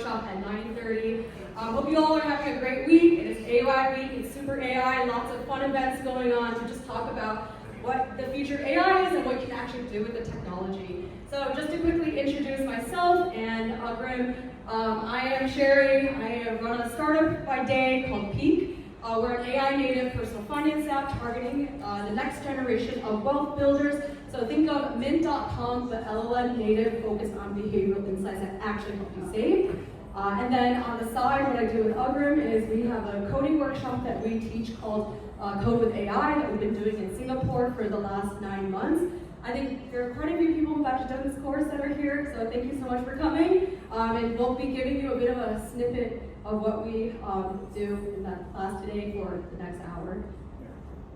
workshop at 9:30. Hope you all are having a great week. It is AI week, it's SuperAI, lots of fun events going on to just talk about what the future of AI is and what you can actually do with the technology. So just to quickly introduce myself and Grim, I am Sherry. I run a startup by day called Peak. We're an AI native personal finance app targeting the next generation of wealth builders. So think of Mint.com, but LLM native, focused on behavioral insights that actually help you save. And then on the side, what I do with Grim is we have a coding workshop that we teach called Code with AI that we've been doing in Singapore for the last 9 months. I think there are quite a few people who've actually done this course that are here, so thank you so much for coming. And we'll be giving you a bit of a snippet of what we do in that class today for the next hour.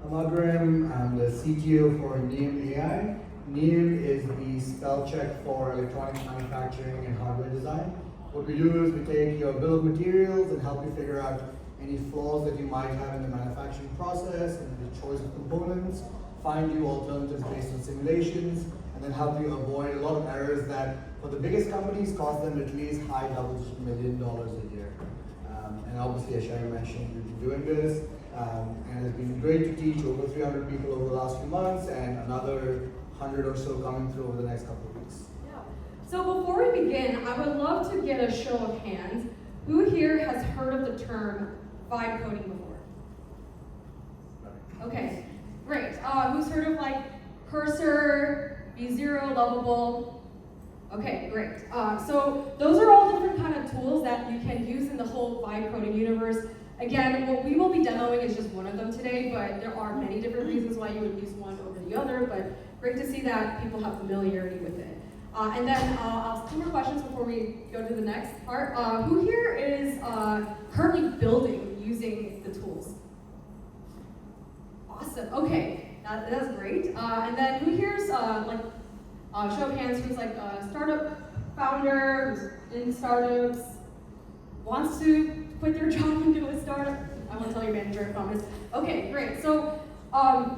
I'm Agrim. I'm the CTO for Neum AI. Neum is the spell check for electronics manufacturing and hardware design. What we do is we take your bill of materials and help you figure out any flaws that you might have in the manufacturing process and the choice of components, find you alternatives based on simulations, and then help you avoid a lot of errors that, for the biggest companies, cost them at least high double-digit $1 million a year. And obviously, as Sherry mentioned, we've been doing this, and it's been great to teach over 300 people over the last few months, and another 100 or so coming through over the next couple of weeks. Yeah. So before we begin, I would love to get a show of hands. Who here has heard of the term vibe coding before? Okay, great. Who's heard of like cursor, V0, lovable? Okay, great. So those are all different kind of tools that you can use in the whole vibe coding universe. Again, what we will be demoing is just one of them today, but there are many different reasons why you would use one over the other, but great to see that people have familiarity with it. And then I'll ask 2 more questions before we go to the next part. Who here is currently building using the tools? Awesome, okay, that's great. And then who here's show of hands, who's like a startup founder, who's in startups, wants to quit their job and do a startup? I won't tell your manager, I promise. Okay, great. So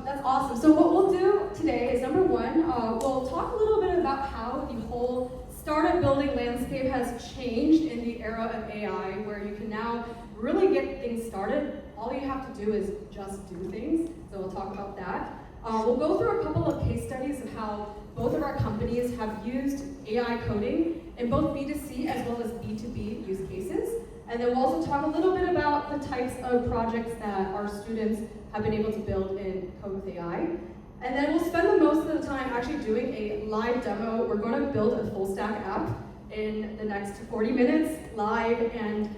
that's awesome. So what we'll do today is, number one, we'll talk a little bit about how the whole startup building landscape has changed in the era of AI, where you can now really get things started. All you have to do is just do things. So we'll talk about that. We'll go through a couple of case studies of how both of our companies have used AI coding in both B2C as well as B2B use cases. And then we'll also talk a little bit about the types of projects that our students have been able to build in Code with AI. And then we'll spend the most of the time actually doing a live demo. We're going to build a full stack app in the next 40 minutes live and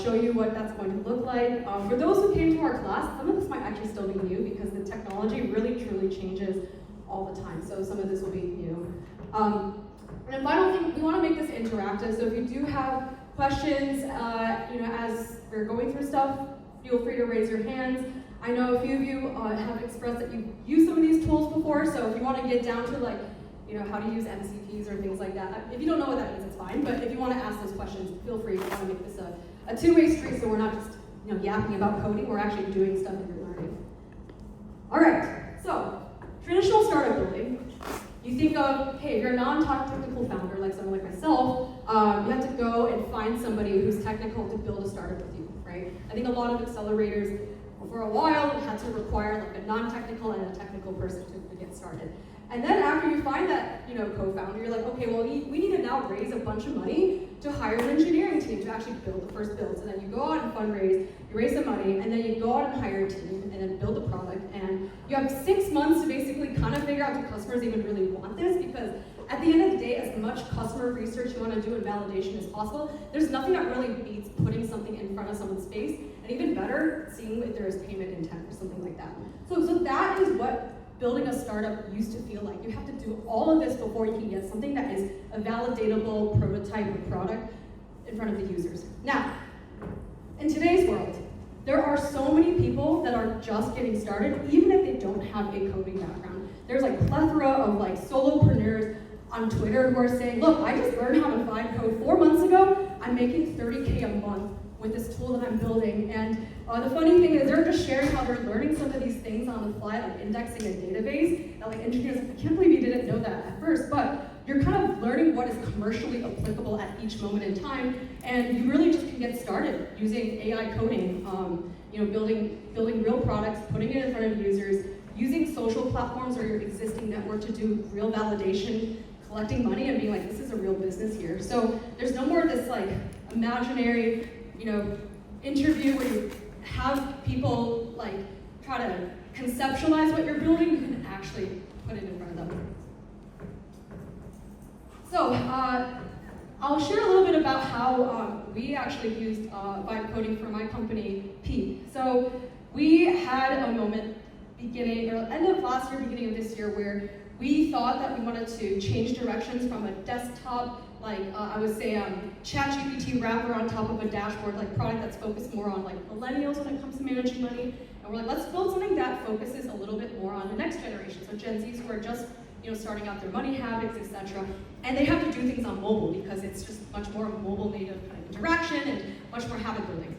show you what that's going to look like. For those who came to our class, some of this might actually still be new because the technology really truly changes all the time. So some of this will be new. And then final thing, we want to make this interactive. So if you do have questions, as we're going through stuff, feel free to raise your hands. I know a few of you have expressed that you've used some of these tools before, so if you want to get down to how to use MCPs or things like that, if you don't know what that means, it's fine, but if you want to ask those questions, feel free. We want to make this a two-way street, so we're not just yapping about coding, we're actually doing stuff that you're learning. All right, so traditional startup building. You think of, hey, if you're a non-technical founder, like someone like myself, you have to go and find somebody who's technical to build a startup with you, right? I think a lot of accelerators, for a while, had to require like a non-technical and a technical person to get started. And then after you find that, co-founder, you're like, okay, well, we need to now raise a bunch of money to hire an engineering team to actually build the first builds. And then you go out and fundraise, you raise the money, and then you go out and hire a team, and then build the product. And you have 6 months to basically kind of figure out if customers even really want this, because at the end of the day, as much customer research you want to do and validation as possible, there's nothing that really beats putting something in front of someone's face, and even better, seeing if there is payment intent or something like that. So that is what building a startup used to feel like. You have to do all of this before you can get something that is a validatable prototype or product in front of the users. Now, in today's world, there are so many people that are just getting started, even if they don't have a coding background. There's like plethora of like solopreneurs on Twitter who are saying, look, I just learned how to vibe code 4 months ago. I'm making $30K a month with this tool that I'm building. And the funny thing is they're just sharing how they're learning some of these things on the fly, like indexing a database. That like engineers, I can't believe you didn't know that at first, but you're kind of learning what is commercially applicable at each moment in time, and you really just can get started using AI coding, building real products, putting it in front of users, using social platforms or your existing network to do real validation, collecting money and being like, this is a real business here. So there's no more this like imaginary, interview where you have people like try to conceptualize what you're building. You can actually put it in front of them. So I'll share a little bit about how we actually used vibe coding for my company, Peak. So we had a moment end of last year, beginning of this year, where we thought that we wanted to change directions from a desktop, I would say, ChatGPT wrapper on top of a dashboard, product that's focused more on millennials when it comes to managing money. And we're like, let's build something that focuses a little bit more on the next generation. So Gen Zs who are just starting out their money habits, etc. And they have to do things on mobile because it's just much more mobile native kind of interaction and much more habit building.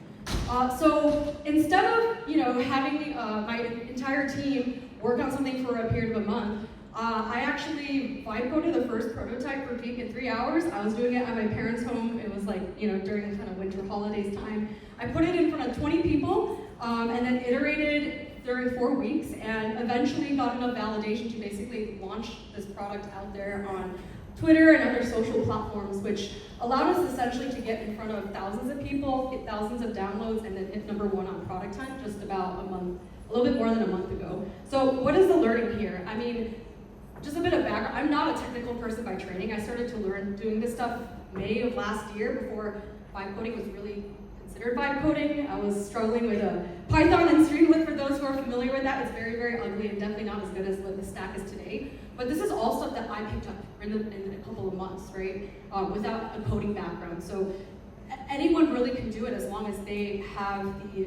So instead of having my entire team work on something for a period of a month, I actually vibe coded the first prototype for Peak in 3 hours. I was doing it at my parents' home. It was during kind of winter holidays time. I put it in front of 20 people and then iterated during 4 weeks and eventually got enough validation to basically launch this product out there on Twitter and other social platforms, which allowed us essentially to get in front of thousands of people, get thousands of downloads, and then hit #1 on Product Hunt just about a little bit more than a month ago. So what is the learning here? I mean, just a bit of background. I'm not a technical person by training. I started to learn doing this stuff May of last year before vibe coding was really considered vibe coding. I was struggling with Python and Streamlit. For those who are familiar with that, it's very, very ugly and definitely not as good as what the stack is today. But this is all stuff that I picked up in a couple of months, right? Without a coding background. So anyone really can do it as long as they have the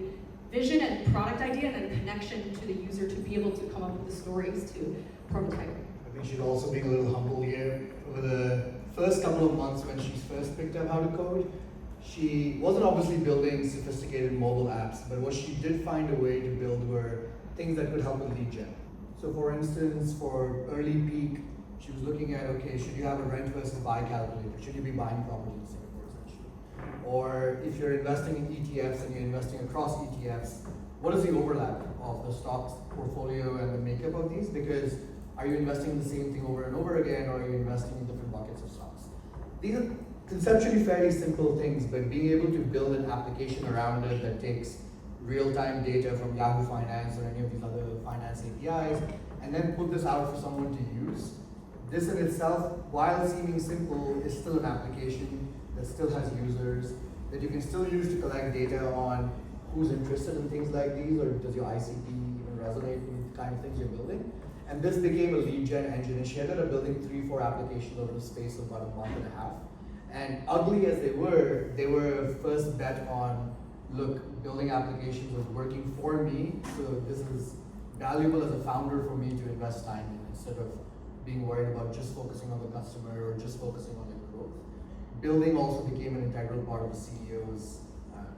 vision and product idea and then connection to the user to be able to come up with the stories to prototype. I think she's also being a little humble here. Over the first couple of months when she's first picked up how to code, she wasn't obviously building sophisticated mobile apps, but what she did find a way to build were things that could help with lead gen. So for instance, for early Peak, she was looking at, okay, should you have a rent versus buy calculator? Should you be buying property in Singapore, essentially? Or if you're investing in ETFs and you're investing across ETFs, what is the overlap of the stocks portfolio and the makeup of these? Because are you investing in the same thing over and over again, or are you investing in different buckets of stocks? These are conceptually fairly simple things, but being able to build an application around it that takes real-time data from Yahoo Finance or any of these other finance APIs, and then put this out for someone to use. This in itself, while seeming simple, is still an application that still has users, that you can still use to collect data on who's interested in things like these, or does your ICP even resonate with the kind of things you're building. And this became a lead gen engine, and she ended up building 3-4 applications over the space of about a month and a half. And ugly as they were a first bet on, look, building applications was working for me, so this is valuable as a founder for me to invest time in instead of being worried about just focusing on the customer or just focusing on the growth. Building also became an integral part of the CEO's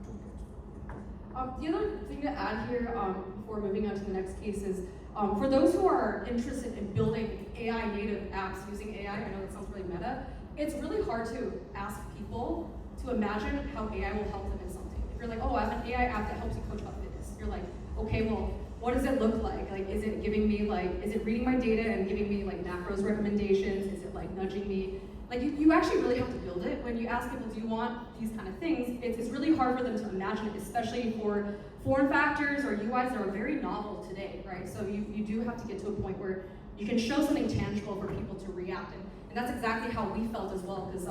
toolkit. The other thing to add here before moving on to the next case is, for those who are interested in building AI native apps using AI, I know that sounds really meta, it's really hard to ask people to imagine how AI will help them in something. If you're like, oh, I have an AI app that helps you coach about fitness, you're like, okay, well, what does it look like? Is it giving me is it reading my data and giving me macros recommendations? Is it nudging me? You actually really have to build it. When you ask people, do you want these kind of things, it's really hard for them to imagine it, especially for form factors or UIs that are very novel today, right? So you do have to get to a point where you can show something tangible for people to react. And that's exactly how we felt as well, because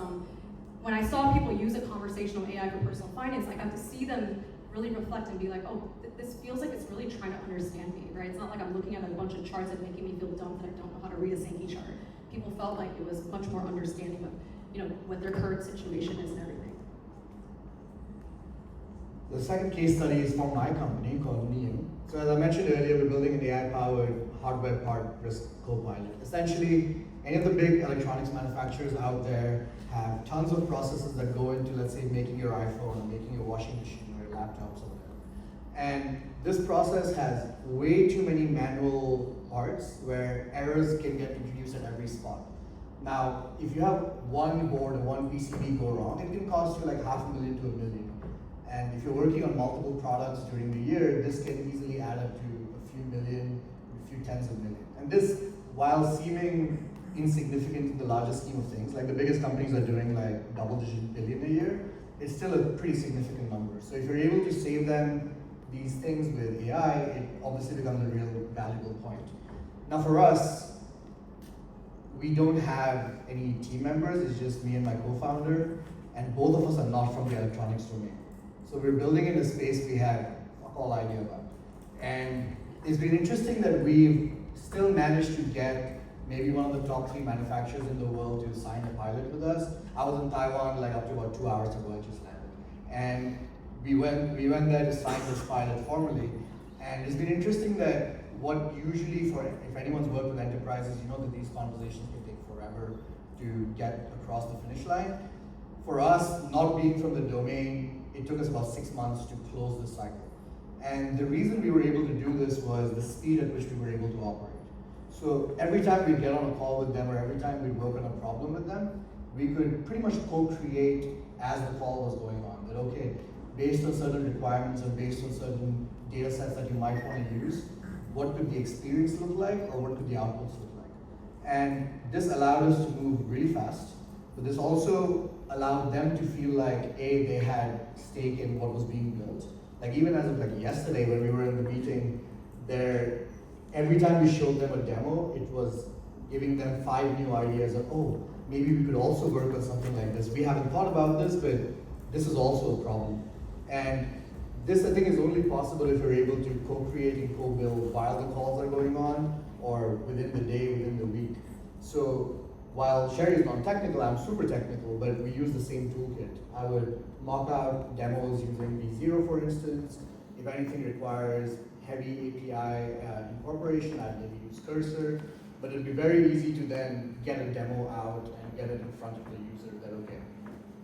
when I saw people use a conversational AI for personal finance, I got to see them really reflect and be like, oh, this feels like it's really trying to understand me, right? It's not like I'm looking at a bunch of charts and making me feel dumb that I don't know how to read a Sankey chart. People felt like it was much more understanding of, what their current situation is and everything. The second case study is from my company called NEO. So as I mentioned earlier, we're building an AI-powered hardware part risk co-pilot. Essentially, any of the big electronics manufacturers out there have tons of processes that go into, let's say, making your iPhone, or making your washing machine, or your laptops, or whatever. And this process has way too many manual parts where errors can get introduced at every spot. Now, if you have one board or one PCB go wrong, it can cost you like $500,000 to $1 million. And if you're working on multiple products during the year, this can easily add up to a few million, a few tens of million. And this, while seeming insignificant in the larger scheme of things, like the biggest companies are doing like double-digit billion a year, it's still a pretty significant number. So if you're able to save them these things with AI, it obviously becomes a real valuable point. Now for us, we don't have any team members, it's just me and my co-founder, and both of us are not from the electronics domain. So we're building in a space we have fuck all idea about. And it's been interesting that we've still managed to get maybe one of the top 3 manufacturers in the world to sign a pilot with us. I was in Taiwan like up to about 2 hours ago, I just landed. And we went there to sign this pilot formally. And it's been interesting that what usually if anyone's worked with enterprises, you know that these conversations can take forever to get across the finish line. For us, not being from the domain, it took us about 6 months to close the cycle. And the reason we were able to do this was the speed at which we were able to operate. So every time we'd get on a call with them or every time we'd work on a problem with them, we could pretty much co-create as the call was going on. That okay, based on certain requirements or based on certain data sets that you might want to use, what could the experience look like or what could the outputs look like? And this allowed us to move really fast, but this also allowed them to feel like they had stake in what was being built. Like even as of like yesterday when we were in the meeting, every time we showed them a demo, it was giving them 5 new ideas of, oh, maybe we could also work on something like this. We haven't thought about this, but this is also a problem. And this, I think, is only possible if you're able to co-create and co-build while the calls are going on or within the day, within the week. So while Sherry is non-technical, I'm super technical, but we use the same toolkit. I would mock out demos using V0, for instance. If anything requires heavy API incorporation, I'd maybe use Cursor. But it'd be very easy to then get a demo out and get it in front of the user that, okay,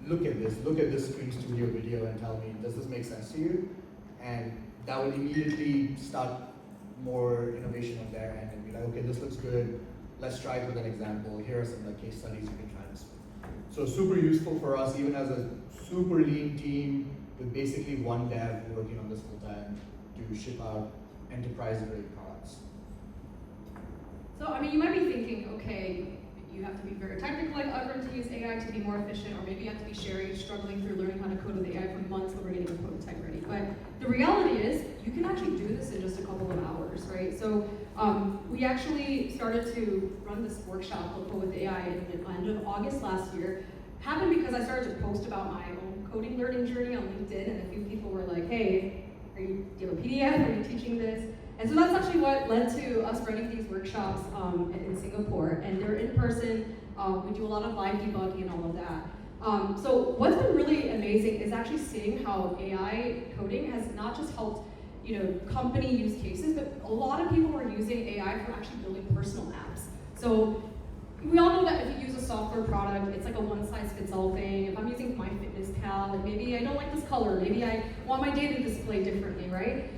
look at this Screen Studio video and tell me, does this make sense to you? And that would immediately start more innovation on their end and be like, okay, this looks good. Let's try it with an example. Here are some case studies you can try this with. So super useful for us, even as a super lean team with basically one dev working on this full time to ship out enterprise-grade products. So, I mean, you might be thinking, okay, you have to be very technical like Ugrim to use AI to be more efficient, or maybe you have to be Sherry struggling through learning how to code with AI for months before getting a prototype ready. But the reality is, you can actually do this in just a couple of hours, right? So we actually started to run this workshop called Code with AI in the end of August last year. Happened because I started to post about my own coding learning journey on LinkedIn, and a few people were like, hey, do you have a PDF? Are you teaching this? And so that's actually what led to us running these workshops in Singapore, and they're in person. We do a lot of live debugging and all of that. So what's been really amazing is actually seeing how AI coding has not just helped, company use cases, but a lot of people are using AI for actually building personal apps. So we all know that if you use a software product, it's like a one-size-fits-all thing. If I'm using MyFitnessPal, like maybe I don't like this color, maybe I want my data displayed differently, right?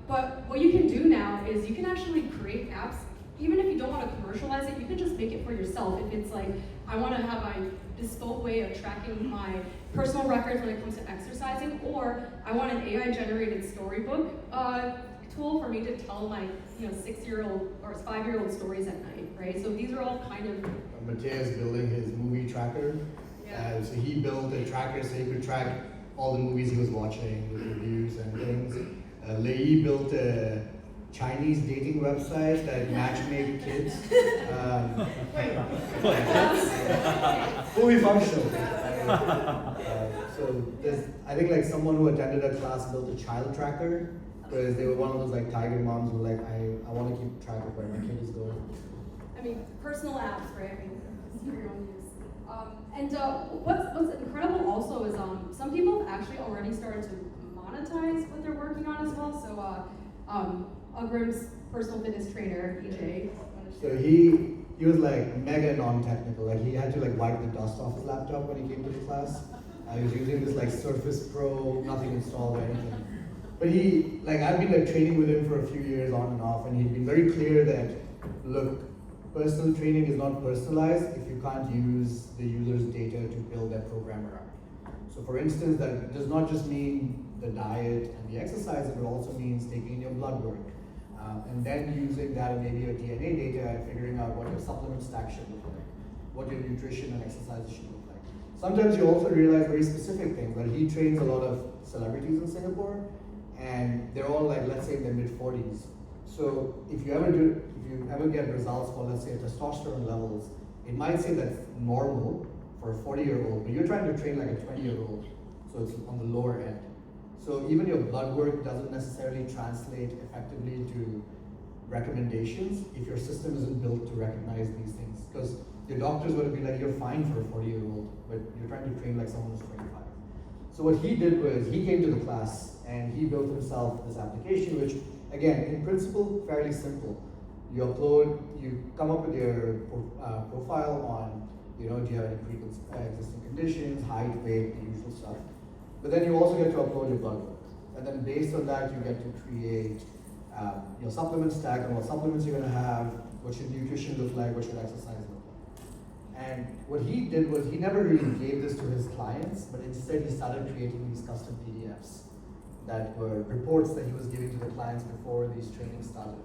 But what you can do now is you can actually create apps, even if you don't want to commercialize it, you can just make it for yourself. If it's like, I want to have a bespoke way of tracking my personal records when it comes to exercising, or I want an AI-generated storybook tool for me to tell my 6-year-old or 5-year-old stories at night, right? So these are all kind of... Mateus building his movie tracker. Yeah. So he built a tracker so he could track all the movies he was watching with reviews and things. Lei built a Chinese dating website that matchmade kids. Fully functional. So I think like someone who attended a class built a child tracker, because they were one of those like tiger moms who were like, I want to keep track of where my kid is going. I mean, personal apps, right? I mean, it's for your own use. And what's incredible also is some people have actually already started to monetize what they're working on as well. So Ugrim's personal fitness trainer, EJ. So he was like mega non-technical. Like he had to like wipe the dust off his laptop when he came to the class. He was using this like Surface Pro, nothing installed or anything. But I've been like training with him for a few years on and off, and he'd been very clear that, look, personal training is not personalized if you can't use the user's data to build their program around. So for instance, that does not just mean the diet and the exercise, it also means taking your blood work. And then using that and maybe your DNA data and figuring out what your supplement stack should look like, what your nutrition and exercise should look like. Sometimes you also realize very specific things. Like he trains a lot of celebrities in Singapore, and they're all like, let's say in their mid-40s. So if you ever get results for, let's say, testosterone levels, it might say that's normal for a 40-year-old, but you're trying to train like a 20-year-old, so it's on the lower end. So even your blood work doesn't necessarily translate effectively to recommendations if your system isn't built to recognize these things. Because your doctors would be like, you're fine for a 40-year-old, but you're trying to train like someone who's 25. So what he did was he came to the class and he built himself this application, which again, in principle, fairly simple. You upload, you come up with your profile on, do you have any pre-existing conditions, height, weight, the usual stuff. But then you also get to upload your blood work. And then based on that, you get to create your supplement stack and what supplements you're gonna have, what should nutrition look like, what should exercise look like. And what he did was he never really gave this to his clients, but instead he started creating these custom PDFs that were reports that he was giving to the clients before these trainings started.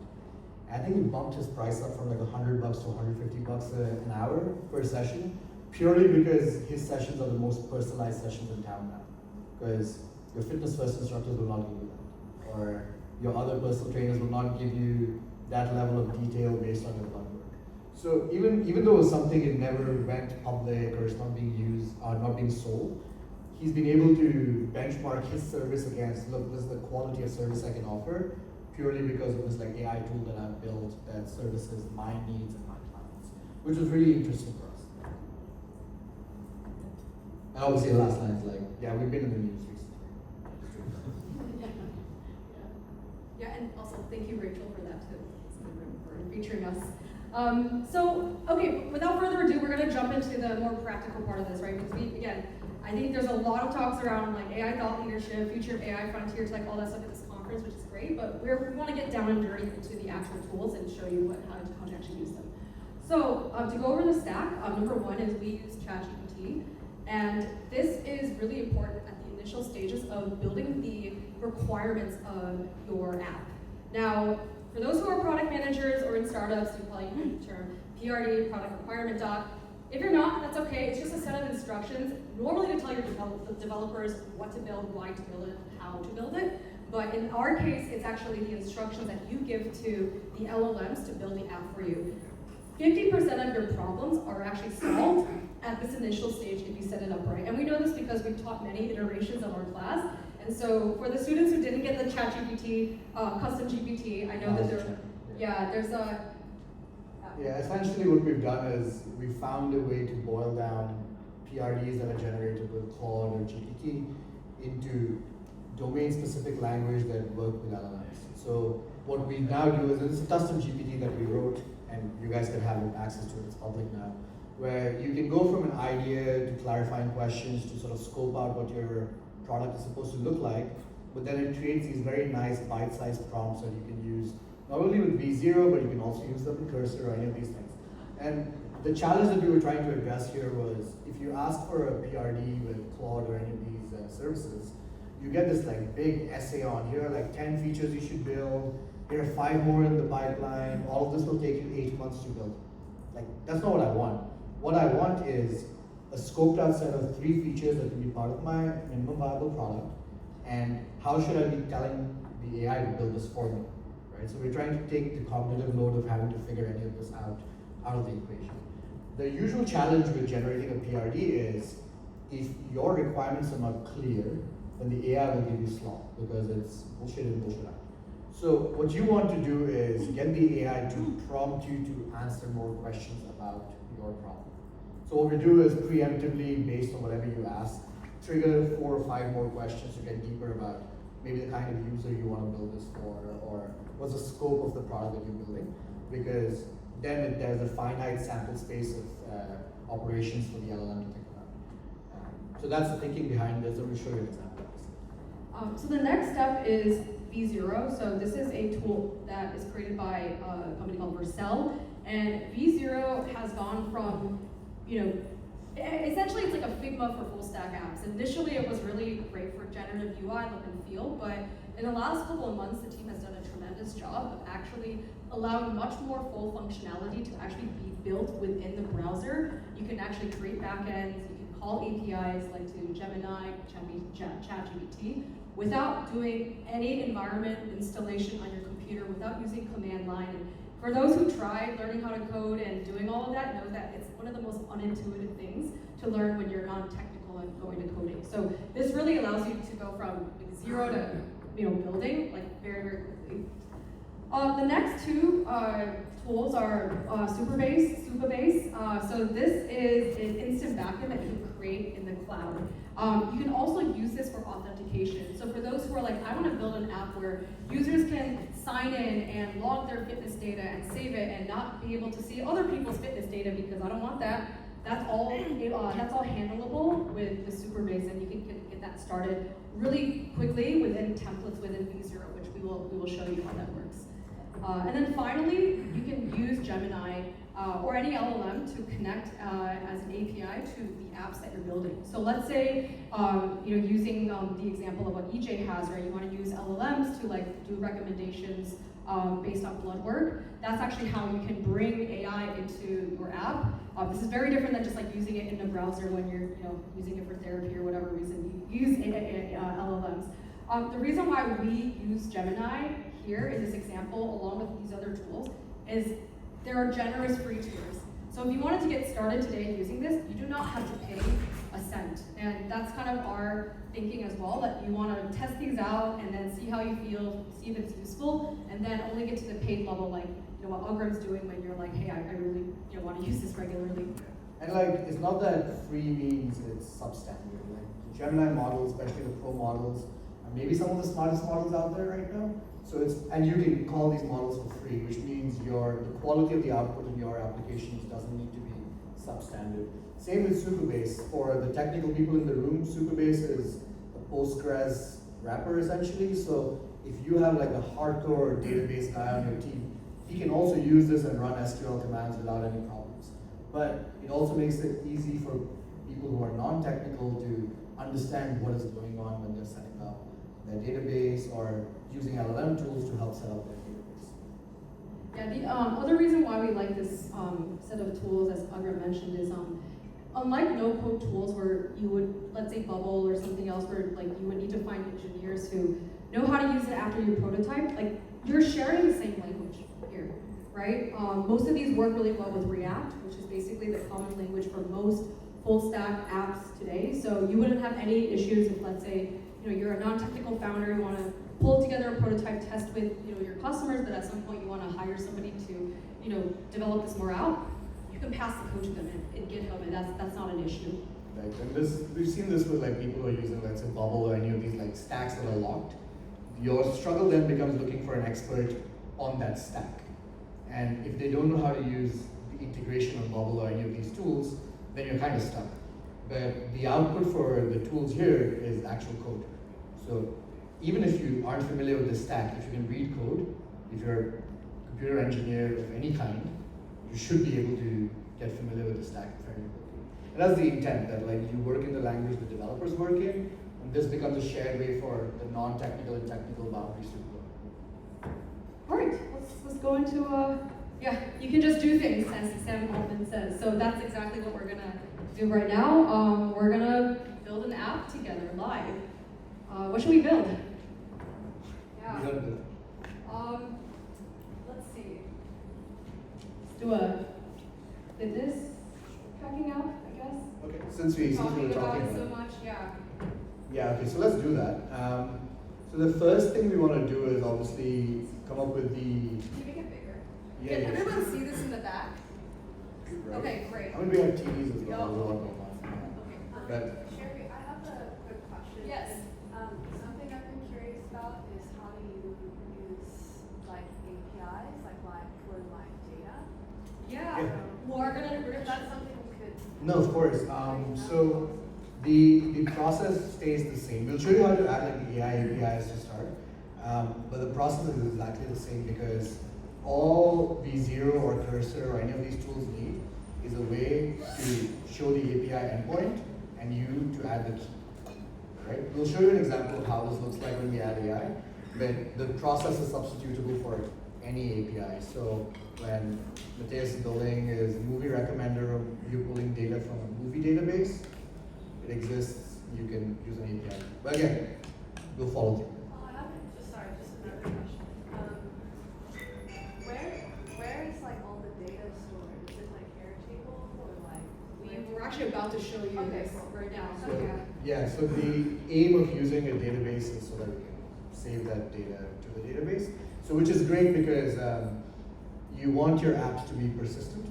And I think he bumped his price up from like $100 to $150 an hour per session, purely because his sessions are the most personalized sessions in town now. Because your fitness first instructors will not give you that, or your other personal trainers will not give you that level of detail based on your blood work. So even though it's something it never went public or it's not being used or not being sold, he's been able to benchmark his service against, look, this is the quality of service I can offer, purely because of this like AI tool that I've built that services my needs and my clients, which was really interesting for us. And obviously the last line is like, yeah, we've been in the news recently. Yeah, and also thank you, Rachel, for that too, for featuring us. Okay, without further ado, we're going to jump into the more practical part of this, right? Because I think there's a lot of talks around like AI thought leadership, future of AI frontiers, like all that stuff at this conference, which is great, but we want to get down and dirty into the actual tools and show you how to actually use them. So to go over the stack, number one is we use ChatGPT, and this is really important at the initial stages of building the requirements of your app. Now, for those who are product managers or in startups, you probably heard the term PRD, product requirement doc. If you're not, that's okay. It's just a set of instructions, normally to tell your developers what to build, why to build it, how to build it. But in our case, it's actually the instructions that you give to the LLMs to build the app for you. 50% of your problems are actually solved at this initial stage if you set it up right. And we know this because we've taught many iterations of our class. And so for the students who didn't get the ChatGPT, custom GPT, I know that there's a... Yeah, essentially what we've done is we found a way to boil down PRDs that are generated with Claude or GPT into domain-specific language that work with LLMs. So what we now do is, it's a custom GPT that we wrote, and you guys can have access to it, it's public now, where you can go from an idea to clarifying questions to sort of scope out what your product is supposed to look like, but then it creates these very nice bite-sized prompts that you can use not only with V0, but you can also use them with Cursor or any of these things. And the challenge that we were trying to address here was, if you ask for a PRD with Claude or any of these services, you get this like big essay on, here are like 10 features you should build, here are 5 more in the pipeline, all of this will take you 8 months to build. Like, that's not what I want. What I want is a scoped out set of 3 features that can be part of my minimum viable product, and how should I be telling the AI to build this for me? Right? So we're trying to take the cognitive load of having to figure any of this out of the equation. The usual challenge with generating a PRD is, if your requirements are not clear, then the AI will give you slop because it's bullshit in, bullshit out. So what you want to do is get the AI to prompt you to answer more questions about your problem. So what we do is preemptively, based on whatever you ask, trigger 4 or 5 more questions to get deeper about maybe the kind of user you want to build this for, or what's the scope of the product that you're building, because then there's a finite sample space of operations for the LLM to think about. So that's the thinking behind this. Let me show you an example of this. So the next step is V0. So this is a tool that is created by a company called Vercel, And V0 has gone from, essentially it's like a Figma for full stack apps. Initially it was really great for generative UI look and feel, but in the last couple of months the team has done a tremendous job of actually allowing much more full functionality to actually be built within the browser. You can actually create backends, you can call APIs like to Gemini, ChatGPT, without doing any environment installation on your computer, without using command line. And for those who tried learning how to code and doing all of that, know that it's one of the most unintuitive things to learn when you're non-technical and going to coding. So this really allows you to go from zero to building like very, very quickly. The next two tools are supabase. So this is an instant backend that you can create in the cloud. You can also use this for authentication. So for those who are like, I want to build an app where users can sign in and log their fitness data and save it and not be able to see other people's fitness data because I don't want that. That's all handleable with the supabase, and you can get that started really quickly within templates within V0, which we will show you how that works. And then finally, you can use Gemini or any LLM to connect as an API to the apps that you're building. So let's say, using the example of what EJ has, right? You want to use LLMs to like do recommendations based on blood work. That's actually how you can bring AI into your app. This is very different than just like using it in a browser when you're using it for therapy or whatever reason. You use LLMs. The reason why we use Gemini here in this example, along with these other tools, is there are generous free tiers. So if you wanted to get started today using this, you do not have to pay a cent. And that's kind of our thinking as well, that you want to test these out and then see how you feel, see if it's useful, and then only get to the paid level, like what Agram's doing when you're like, hey, I really want to use this regularly. And like, it's not that free means it's substandard. Like the Gemini models, especially the pro models, are maybe some of the smartest models out there right now. So and you can call these models for free, which means the quality of the output in your applications doesn't need to be substandard. Same with Supabase. For the technical people in the room, Supabase is a Postgres wrapper essentially. So if you have like a hardcore database guy on your team, he can also use this and run SQL commands without any problems. But it also makes it easy for people who are non-technical to understand what is going on when they're setting up their database or using LLM tools to help set up their database. Yeah, the other reason why we like this set of tools, as Agra mentioned, is unlike no-code tools where you would, let's say Bubble or something else, where like you would need to find engineers who know how to use it after you prototype, like you're sharing the same language here, right? Most of these work really well with React, which is basically the common language for most full-stack apps today. So you wouldn't have any issues if, let's say, you're a non-technical founder, you want to pull together a prototype test with your customers, but at some point you want to hire somebody to develop this more out. You can pass the code to them in GitHub, and that's not an issue. Right, and we've seen this with like people who are using, let's say, Bubble or any of these like stacks that are locked. Your struggle then becomes looking for an expert on that stack. And if they don't know how to use the integration of Bubble or any of these tools, then you're kind of stuck. But the output for the tools here is actual code. So even if you aren't familiar with the stack, if you can read code, if you're a computer engineer of any kind, you should be able to get familiar with the stack very quickly. And that's the intent, that like you work in the language the developers work in, and this becomes a shared way for the non-technical and technical boundaries to work. All right, let's go into you can just do things, as Sam Altman says. So that's exactly what we're gonna do right now. We're gonna build an app together live. What should we build? Yeah. Let's see. Let's do a fitness tracking app, I guess. Okay, since we were talking about it so much, yeah. Yeah, okay, so let's do that. So the first thing we want to do is obviously come up with the... Can you make it bigger? Yeah, Can everyone see this in the back? Right. Okay, great. I mean, we have TVs as well. Okay. But Sherry, I have a quick question. Yes. Something I've been curious about is how do you use like APIs, like for live data? Yeah. We're If that's something we could. no, of course. So the process stays the same. We'll show you how to add like the AI APIs to start. But the process is exactly the same because all V0 or Cursor or any of these tools need is a way to show the API endpoint and you to add the key. Right? We'll show you an example of how this looks like when we add AI, but the process is substitutable for any API. So when Matthias is building his movie recommender, or you're pulling data from a movie database, it exists, you can use an API. But again, we'll follow through. Oh, I have sorry, just another question. Where is like all the data stored? Is it like Airtable or like? We're actually about to show you Okay, this cool. right now. So Okay. Yeah, so the aim of using a database is so that we can save that data to the database. So which is great because you want your apps to be persistent,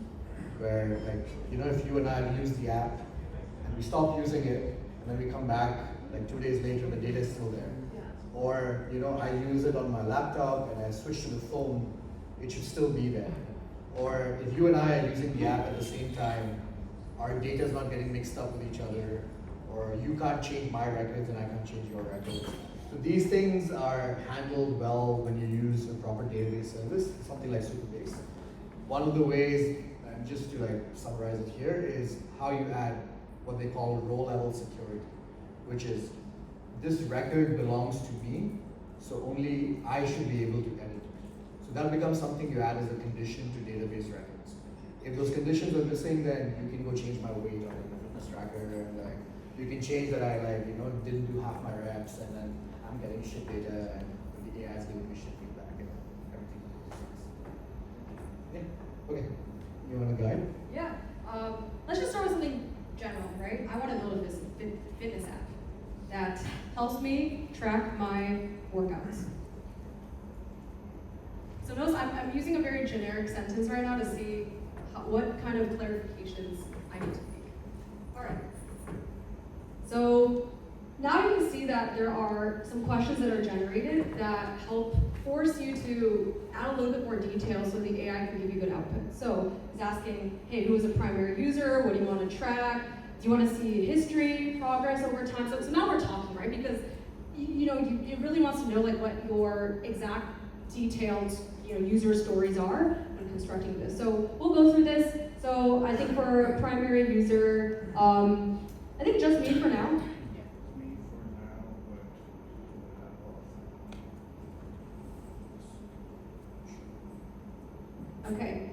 where like, you know, if you and I have used the app and we stop using it and then we come back like 2 days later, the data is still there. Yeah. Or, you know, I use it on my laptop and I switch to the phone, it should still be there. Or if you and I are using the app at the same time, our data is not getting mixed up with each other, or you can't change my records and I can't change your records. So these things are handled well when you use a proper database service, something like supabase. One of the ways, and just to like summarize it here, is how you add what they call row-level security, which is this record belongs to me, so only I should be able to edit it. So that becomes something you add as a condition to database records. If those conditions are missing, then you can go change my weight on the fitness tracker, and like you can change that I like, you know, didn't do half my reps, and then I'm getting shit data, and the AI is giving me shit feedback, and everything. Yeah. Okay. You want to guide? yeah, let's just start with something general, right? I want to build a fitness app that helps me track my workouts. So notice I'm using a very generic sentence right now to see what kind of clarifications I need to make. All right. So now you can see that there are some questions that are generated that help force you to add a little bit more detail so the AI can give you good output. So it's asking, hey, who is a primary user? What do you want to track? Do you want to see history, progress over time? So now we're talking, right? Because it really wants to know like what your exact detailed user stories are when constructing this. So we'll go through this. So I think for a primary user, I think just me for now. Okay.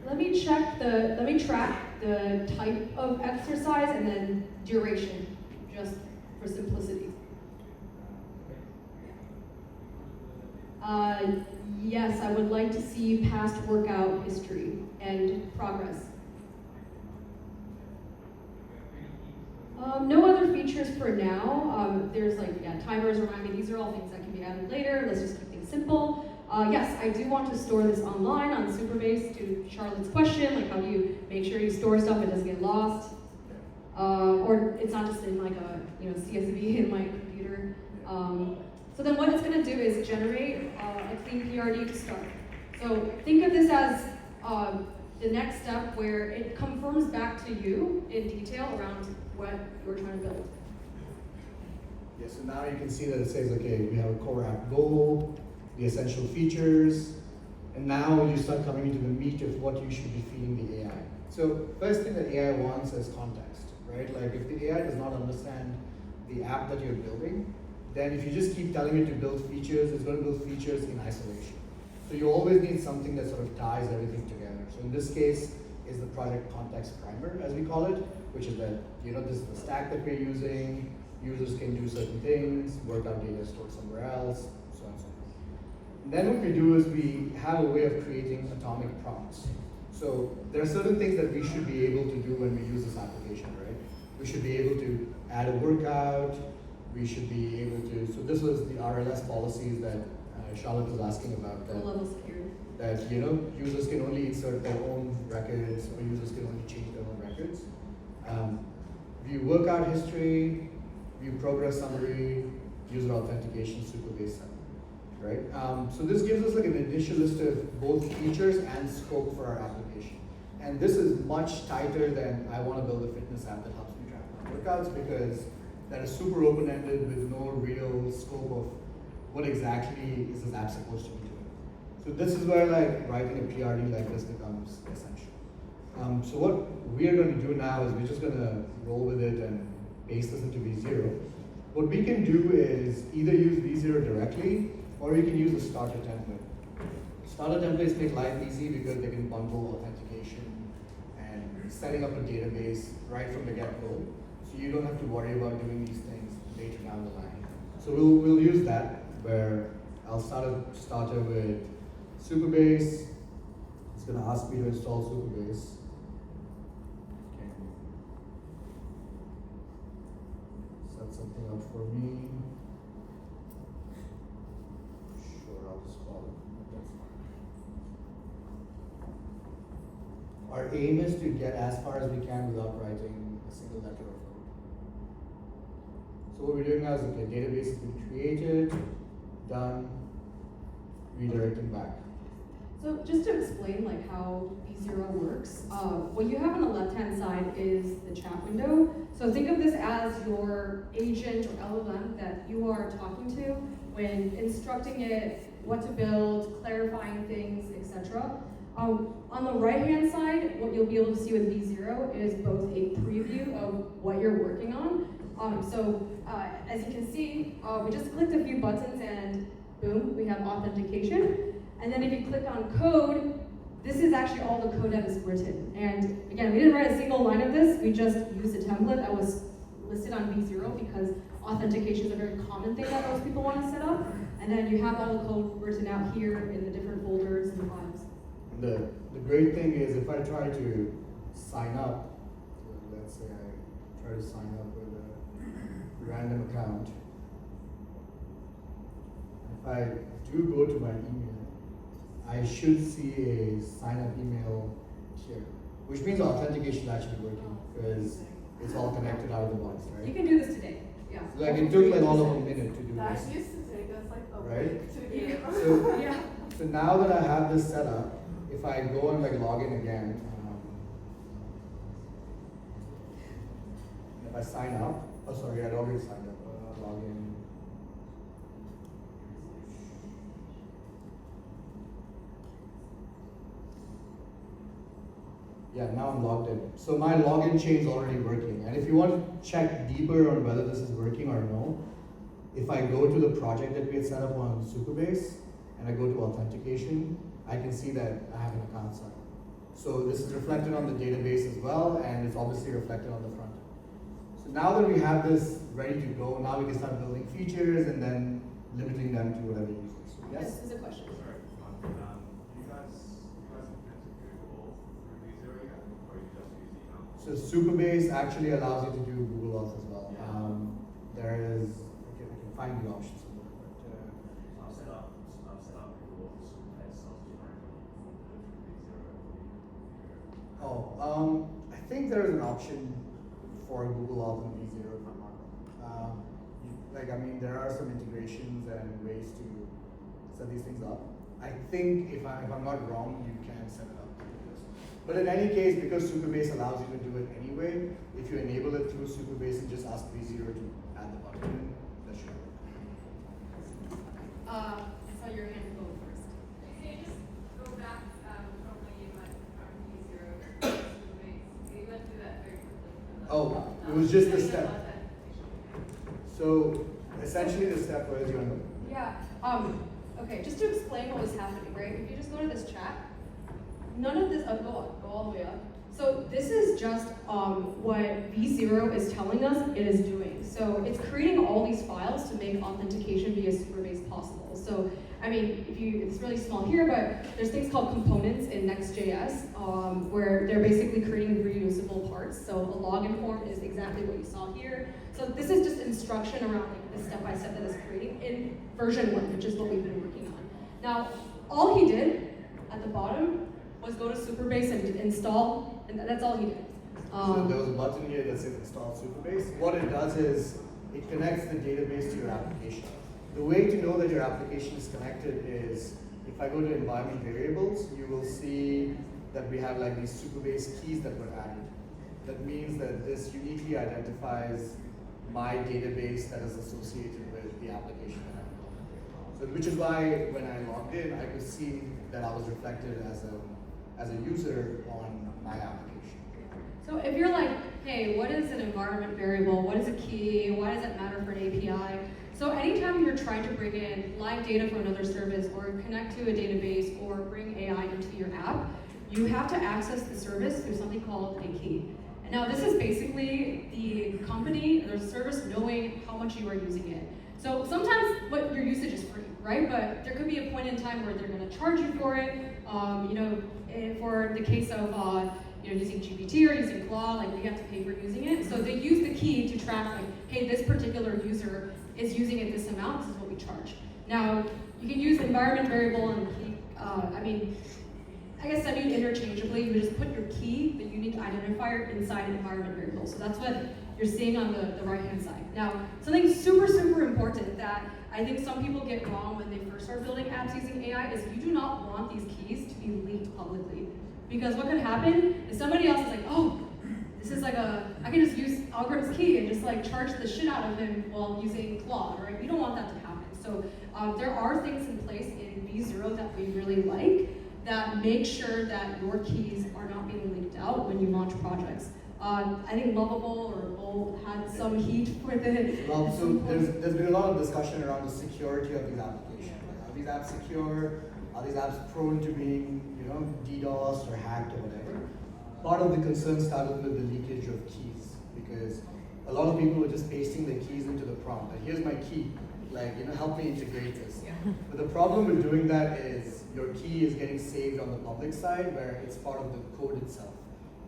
Let me track the type of exercise and then duration, just for simplicity. Yes, I would like to see past workout history and progress. No other features for now. There's timers, remind me, these are all things that can be added later. Let's just keep things simple. Yes, I do want to store this online on Superbase to Charlotte's question, like how do you make sure you store stuff, it doesn't get lost. Or it's not just in like a CSV in my computer. So then what it's going to do is generate a clean PRD to start. So think of this as the next step where it confirms back to you in detail around what you're trying to build. Yeah, so now you can see that it says, okay, we have a core app goal, the essential features, and now you start coming into the meat of what you should be feeding the AI. So first thing that AI wants is context, right? Like if the AI does not understand the app that you're building, then if you just keep telling it to build features, it's going to build features in isolation. So you always need something that sort of ties everything together. So in this case is the project context primer, as we call it, which is that, this is the stack that we're using, users can do certain things, workout data stored somewhere else, so on and so forth. And then what we do is we have a way of creating atomic prompts. So there are certain things that we should be able to do when we use this application, right? We should be able to add a workout, we should be able to, so this was the RLS policies that Charlotte was asking about. That, level security. That, users can only insert their own records, or users can only change their own records. View workout history, view progress summary, user authentication, supabase summary, right? So this gives us like an initial list of both features and scope for our application. And this is much tighter than I want to build a fitness app that helps me track my workouts, because that is super open-ended with no real scope of what exactly is this app supposed to be doing. So this is where like writing a PRD like this becomes essential. So what we're going to do now is we're just going to roll with it and paste this into V0. What we can do is either use V0 directly, or you can use a starter template. Starter templates make life easy because they can bundle authentication and setting up a database right from the get-go. So you don't have to worry about doing these things later down the line. So we'll use that, where I'll start a starter with supabase. It's going to ask me to install supabase. Okay. Set something up for me. Sure, I'll just call it. That's fine. Our aim is to get as far as we can without writing a single letter of code. So what we're doing now is, okay, database has been created, done, redirecting back. So just to explain like how V0 works, what you have on the left-hand side is the chat window. So think of this as your agent or LLM that you are talking to when instructing it what to build, clarifying things, etc. On the right-hand side, what you'll be able to see with V0 is both a preview of what you're working on. As you can see, we just clicked a few buttons and boom, we have authentication. And then if you click on code, this is actually all the code that is written. And again, we didn't write a single line of this, we just used a template that was listed on V0 because authentication is a very common thing that most people want to set up. And then you have all the code written out here in the different folders and files. The great thing is if I try to sign up, let's say I try to sign up with a random account. If I do go to my email, I should see a sign up email here, which means authentication is actually working because it's all connected out of the box, right? You can do this today, yeah. So like it took like all of a minute to do That this. used to take us like a Right? week to do. So, Yeah. so now that I have this set up, if I go and like log in again, if I sign up, oh sorry, I'd already signed up, log in. Yeah, now I'm logged in. So my login chain is already working. And if you want to check deeper on whether this is working or no, if I go to the project that we had set up on Supabase and I go to authentication, I can see that I have an account set. So this is reflected on the database as well, and it's obviously reflected on the front. So now that we have this ready to go, now we can start building features and then limiting them to whatever users. Yes? This is a question. Sorry, do you guys intend to Google through V0 yet, or you just use email? So Supabase actually allows you to do Google Auth as well. There is, I can find the options for that, but I've set up Google Auth Supabase, so I was just wondering V0. I think there is an option for Google Auth and V0 if I'm not wrong. There are some integrations and ways to set these things up. I think if I'm not wrong, you can set it up to do this. But in any case, because Supabase allows you to do it anyway, if you enable it through Supabase and just ask V0 to add the button in, that should work. I saw your hand go first. Can you just go back from when you went from V0 to Supabase? You went through that very quickly. Oh, it was just the setting step. up authentication. So essentially the step was you want Yeah. Okay, just to explain what was happening, right? If you just go to this chat, none of this, go all the way up. So this is just what V0 is telling us it is doing. So it's creating all these files to make authentication via Supabase possible. So, I mean, it's really small here, but there's things called components in Next.js where they're basically creating reusable parts. So a login form is exactly what you saw here. So this is just instruction around like the step-by-step that it's creating in version 1, which is what we've been working on. Now, all he did at the bottom was go to Supabase and install, and that's all he did. So there was a button here that says install Supabase. What it does is it connects the database to your application. The way to know that your application is connected is if I go to environment variables, you will see that we have like these Supabase keys that were added. That means that this uniquely identifies my database that is associated with the application that I'm building. So which is why when I logged in, I could see that I was reflected as a user on my application. So if you're like, hey, what is an environment variable? What is a key? Why does it matter for an API? So anytime you're trying to bring in live data from another service or connect to a database or bring AI into your app, you have to access the service through something called a key. And now this is basically the company or the service knowing how much you are using it. So sometimes what your usage is free, right? But there could be a point in time where they're going to charge you for it. For the case of using GPT or using Claude, like we have to pay for using it. So they use the key to track, like, hey, this particular user is using it this amount. This is what we charge. Now you can use environment variable and key. I guess interchangeably. You just put your key, the unique identifier, inside an environment variable. So that's what you're seeing on the right-hand side. Now, something super, super important that I think some people get wrong when they first start building apps using AI is you do not want these keys to be leaked publicly. Because what could happen is somebody else is like, oh, this is like I can just use Algorithm's key and just like charge the shit out of him while using Claude, right? We don't want that to happen. So there are things in place in V0 that we really like that make sure that your keys are not being leaked out when you launch projects. I think Lovable or Bold had some heat for the. Well, so there's been a lot of discussion around the security of these applications. Are these apps secure? Are these apps prone to being, DDoSed or hacked or whatever? Part of the concern started with the leakage of keys because a lot of people were just pasting the keys into the prompt. Like, here's my key. Help me integrate this. Yeah. But the problem with doing that is your key is getting saved on the public side where it's part of the code itself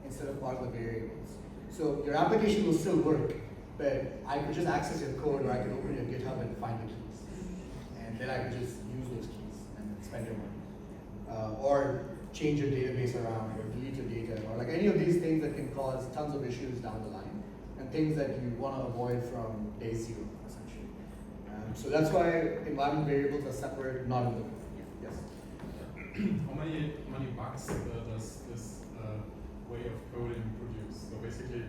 instead of part of the variables. So your application will still work, but I could just access your code or I could open your GitHub and find the keys. And then I could just use those keys and spend your money. Or change your database around or delete your data or like any of these things that can cause tons of issues down the line and things that you want to avoid from day zero, essentially. So that's why environment variables are separate, not in the code. Yes? How many bugs does this way of coding produce? So basically,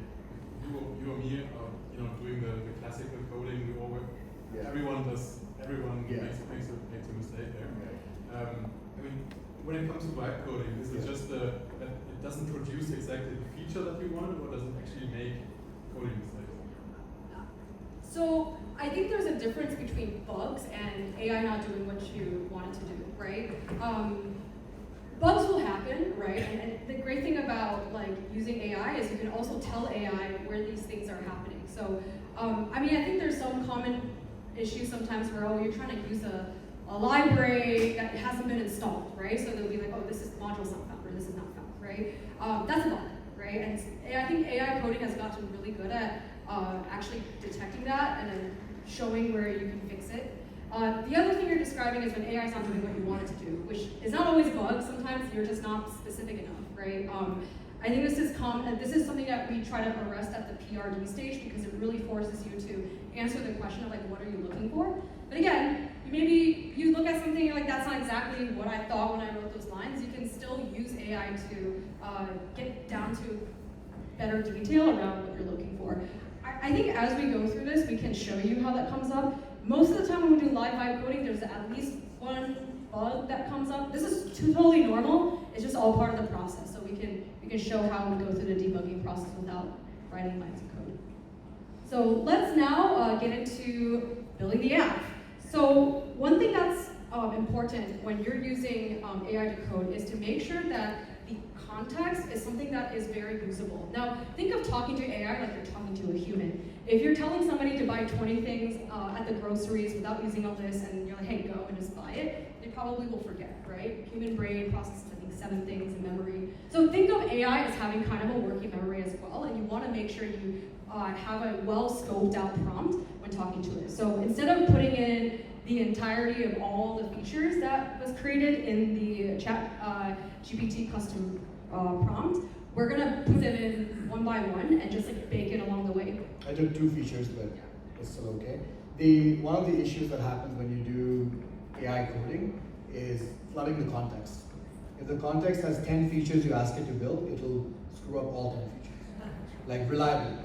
you or me are doing the classical coding. Everyone makes a mistake there. Right. When it comes to vibe coding, is it just that it doesn't produce exactly the feature that you wanted, or does it actually make coding mistakes? So I think there's a difference between bugs and AI not doing what you want it to do, right? Bugs will happen, right? And the great thing about using AI is you can also tell AI where these things are happening. So I think there's some common issues sometimes where you're trying to use a library that hasn't been installed, right? So they'll be like, oh, this is module's not found or this is not found, right? That's a bug, right? And I think AI coding has gotten really good at actually detecting that and then showing where you can fix it. The other thing you're describing is when AI is not doing what you want it to do, which is not always a bug. Sometimes you're just not specific enough, right? I think this is something that we try to arrest at the PRD stage because it really forces you to answer the question of what are you looking for? But again, maybe you look at something and you're like, that's not exactly what I thought when I wrote those lines. You can still use AI to get down to better detail around what you're looking for. I think as we go through this, we can show you how that comes up. Most of the time when we do live vibe coding, there's at least one bug that comes up. This is totally normal. It's just all part of the process. So we can show how we go through the debugging process without writing lines of code. So let's now get into building the app. So one thing that's important when you're using AI to code is to make sure that the context is something that is very usable. Now, think of talking to AI like you're talking to a human. If you're telling somebody to buy 20 things at the groceries without using a list and you're like, hey, go and just buy it, they probably will forget, right? Human brain processes, I think, 7 things in memory. So think of AI as having kind of a working memory as well, and you want to make sure you have a well-scoped out prompt when talking to it. So instead of putting in the entirety of all the features that was created in the chat GPT custom prompt, we're gonna put it in one by one and just bake it along the way. I took 2 features, but it's still okay. One of the issues that happens when you do AI coding is flooding the context. If the context has 10 features you ask it to build, it'll screw up all 10 features. Reliably.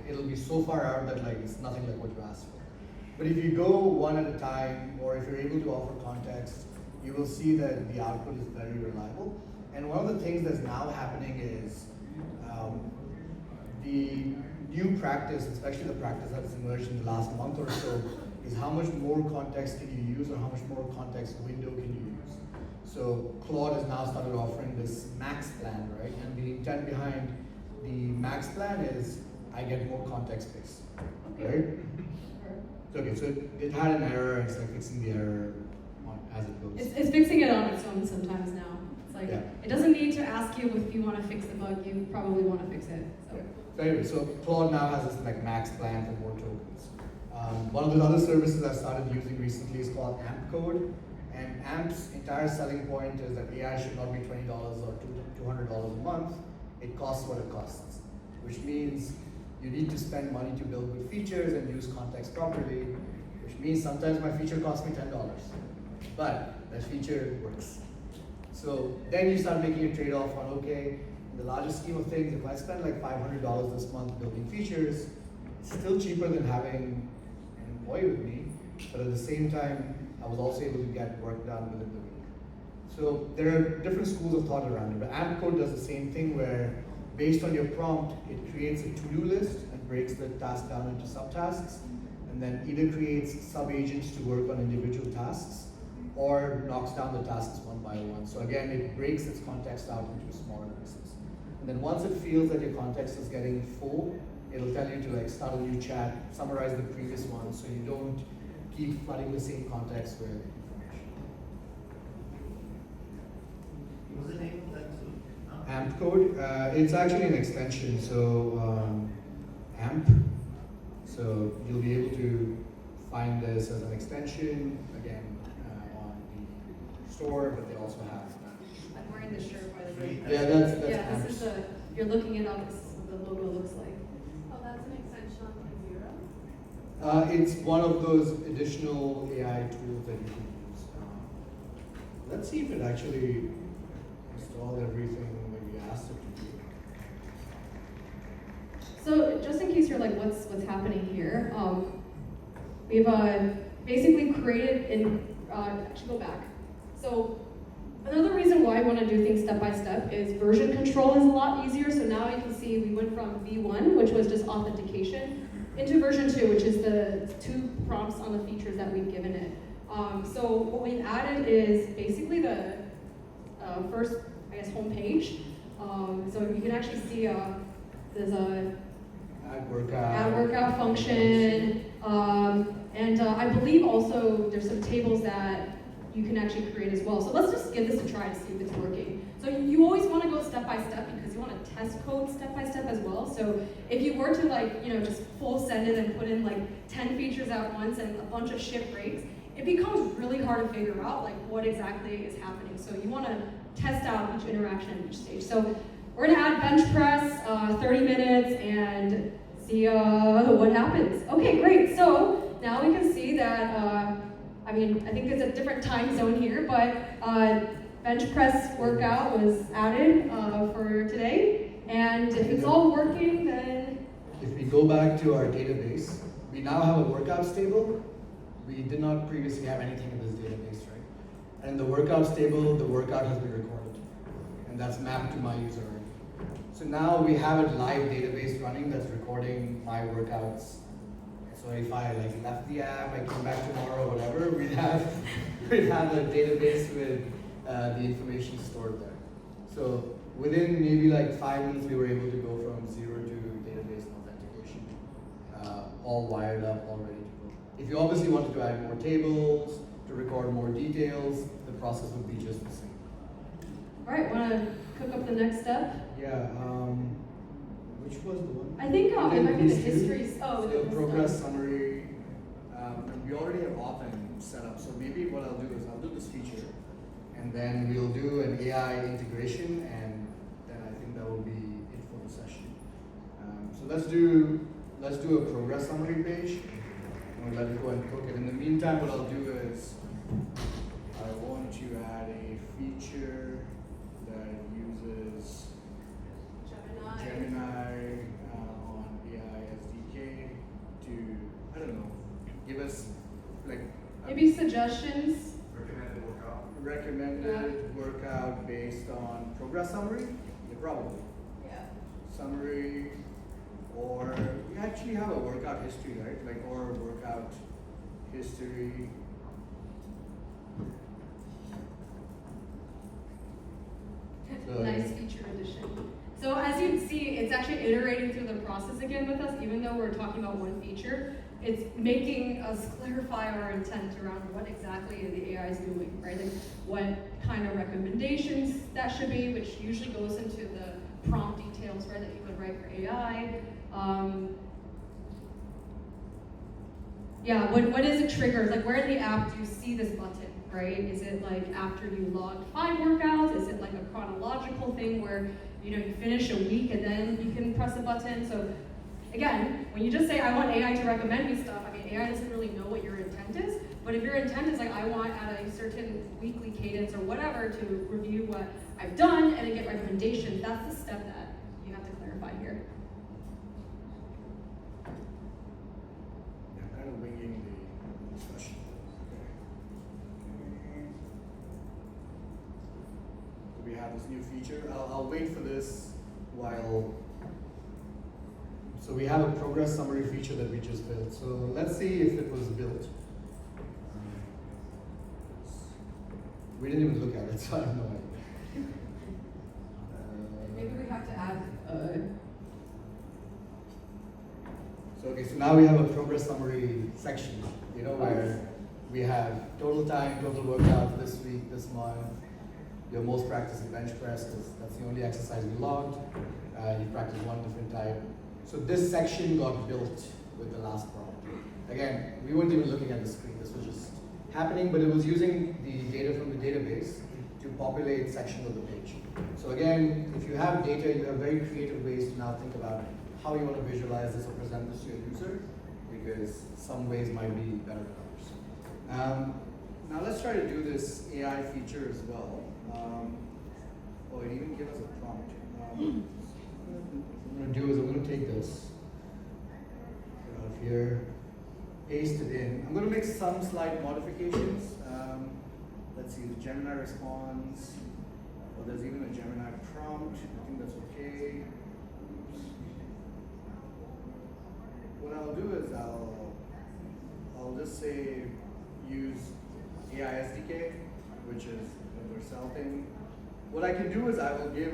It'll be so far out that it's nothing like what you asked for. But if you go one at a time, or if you're able to offer context, you will see that the output is very reliable. And one of the things that's now happening is the new practice, especially the practice that's emerged in the last month or so, is how much more context can you use, or how much more context window can you use. So Claude has now started offering this max plan, right? And the intent behind the max plan is I get more context space, right? Okay, so it had an error, and it's like fixing the error as it goes. It's fixing it on its own sometimes now. It's like, Yeah. it doesn't need to ask you if you want to fix the bug, you probably want to fix it. So. Yeah. So anyway, so Claude now has this like max plan for more tokens. One of the other services I started using recently is called AMP Code. And AMP's entire selling point is that AI should not be $20 or $200 a month. It costs what it costs, which means you need to spend money to build good features and use context properly, which means sometimes my feature costs me $10, but that feature works. So then you start making a trade-off on, okay, in the larger scheme of things, if I spend like $500 this month building features, it's still cheaper than having an employee with me, but at the same time, I was also able to get work done within the week. So there are different schools of thought around it, but AMP Code does the same thing where based on your prompt, it creates a to-do list and breaks the task down into subtasks, and then either creates sub-agents to work on individual tasks, or knocks down the tasks one by one. So again, it breaks its context out into smaller pieces. And then once it feels that your context is getting full, it'll tell you to like start a new chat, summarize the previous one, so you don't keep flooding the same context with information. What's the name of that tool? AMP Code, it's actually an extension, so AMP. So you'll be able to find this as an extension, again, on the store, but they also have. I'm wearing this shirt, by the way. Yeah, that's Yeah, AMP. this is you're looking at how the logo looks like. Oh, that's an extension on Zero? It's one of those additional AI tools that you can use. Let's see if it actually installed everything that we asked it to do. So just in case you're like, what's happening here? We've basically created actually go back. So another reason why I want to do things step by step is version control is a lot easier. So now you can see we went from V1, which was just authentication, into version 2, which is the 2 prompts on the features that we've given it. So what we've added is basically the first, I guess, home page. So you can actually see there's a add workout function, and I believe also there's some tables that you can actually create as well. So let's just give this a try to see if it's working. So you always want to go step by step because you want to test code step by step as well. So if you were to like, just full send it and put in like 10 features at once and a bunch of ship breaks, it becomes really hard to figure out like what exactly is happening. So you want to test out each interaction at each stage. So we're gonna add bench press, 30 minutes, and see what happens. Okay, great. So now we can see that, I think there's a different time zone here, but bench press workout was added for today. And if it's all working, then... If we go back to our database, we now have a workouts table. We did not previously have anything in this database, right? And in the workouts table, the workout has been recorded. And that's mapped to my user ID. So now we have a live database running that's recording my workouts. So if I like left the app, I came back tomorrow, whatever, we'd have a database with the information stored there. So within maybe like 5 minutes, we were able to go from 0 to database authentication, all wired up, all ready to go. If you obviously wanted to add more tables, to record more details, the process would be just the same. All right, want to cook up the next step? Yeah, which was the one? I think it might be the These two. histories. Oh, So the progress summary, and we already have auth set up, so maybe what I'll do is I'll do this feature, and then we'll do an AI integration, and then I think that will be it for the session. So let's do a progress summary page, and we'll let it go and cook it. In the meantime, what I'll do is I want to add a feature that uses Gemini on AI SDK to, I don't know, give us like Maybe suggestions. recommended workout based on progress summary? Yeah, probably. Yeah. Summary, or we actually have a workout history, right? Like, or workout history. So, Nice feature addition. So as you can see, it's actually iterating through the process again with us, even though we're talking about one feature. It's making us clarify our intent around what exactly the AI is doing, right? Like what kind of recommendations that should be, which usually goes into the prompt details, right, that you would write for AI. Yeah, what is it triggers? Like where in the app do you see this button, right? Is it like after you logged 5 workouts? Is it like a chronological thing where you finish a week and then you can press a button? So again, when you just say I want AI to recommend me stuff, I mean AI doesn't really know what your intent is, but if your intent is like I want at a certain weekly cadence or whatever to review what I've done and then get recommendations, that's the step that you have to clarify here. Yeah, kind of winging the discussion. Okay. So we have this new feature. I'll wait for this while. So we have a progress summary feature that we just built. So let's see if it was built. We didn't even look at it, so I have no idea. Maybe we have to add. So okay, so now we have a progress summary section, where we have total time, total workout this week, this month, your most practiced bench press, because that's the only exercise we logged. You practice one different type. So this section got built with the last prompt. Again, we weren't even looking at the screen. This was just happening, but it was using the data from the database to populate sections of the page. So again, if you have data, you have very creative ways to now think about how you want to visualize this or present this to your user, because some ways might be better than others. Now let's try to do this AI feature as well. It even give us a prompt. What I'm going to do is I'm going to take this out of here, paste it in. I'm going to make some slight modifications. Let's see, the Gemini response. Well, there's even a Gemini prompt. I think that's okay. Oops. What I'll do is I'll just say use AI SDK, which is the Vercel thing. What I can do is I will give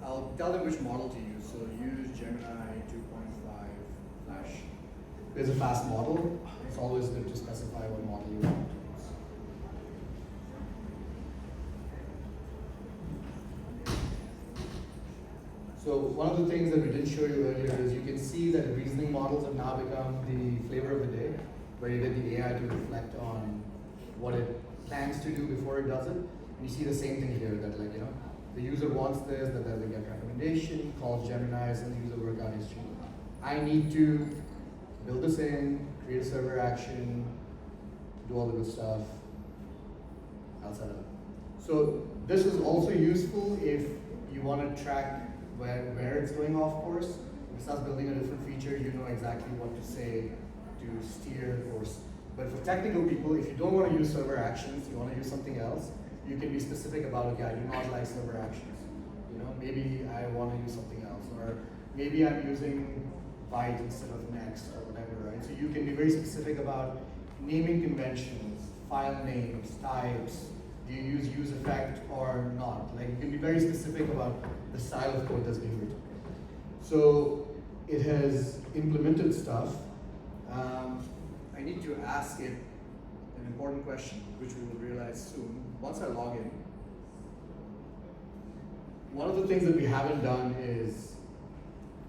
I'll tell them which model to use. So use Gemini 2.5 Flash. There's a fast model. It's always good to specify what model you want to use. So one of the things that we didn't show you earlier is you can see that reasoning models have now become the flavor of the day, where you get the AI to reflect on what it plans to do before it does it. And you see the same thing here, that the user wants this, that they get recommendation, calls Gemini, and the user workout history. I need to build this in, create a server action, do all the good stuff. I'll set it up. So this is also useful if you want to track where it's going off course. If it starts building a different feature, you know exactly what to say to steer course. But for technical people, if you don't want to use server actions, you want to use something else, you can be specific about, okay, I do not like server actions. Maybe I want to use something else, or maybe I'm using byte instead of next or whatever, right? So you can be very specific about naming conventions, file names, types. Do you use use effect or not? Like you can be very specific about the style of code that's being written. So it has implemented stuff. I need to ask it an important question, which we will realize soon. Once I log in, one of the things that we haven't done is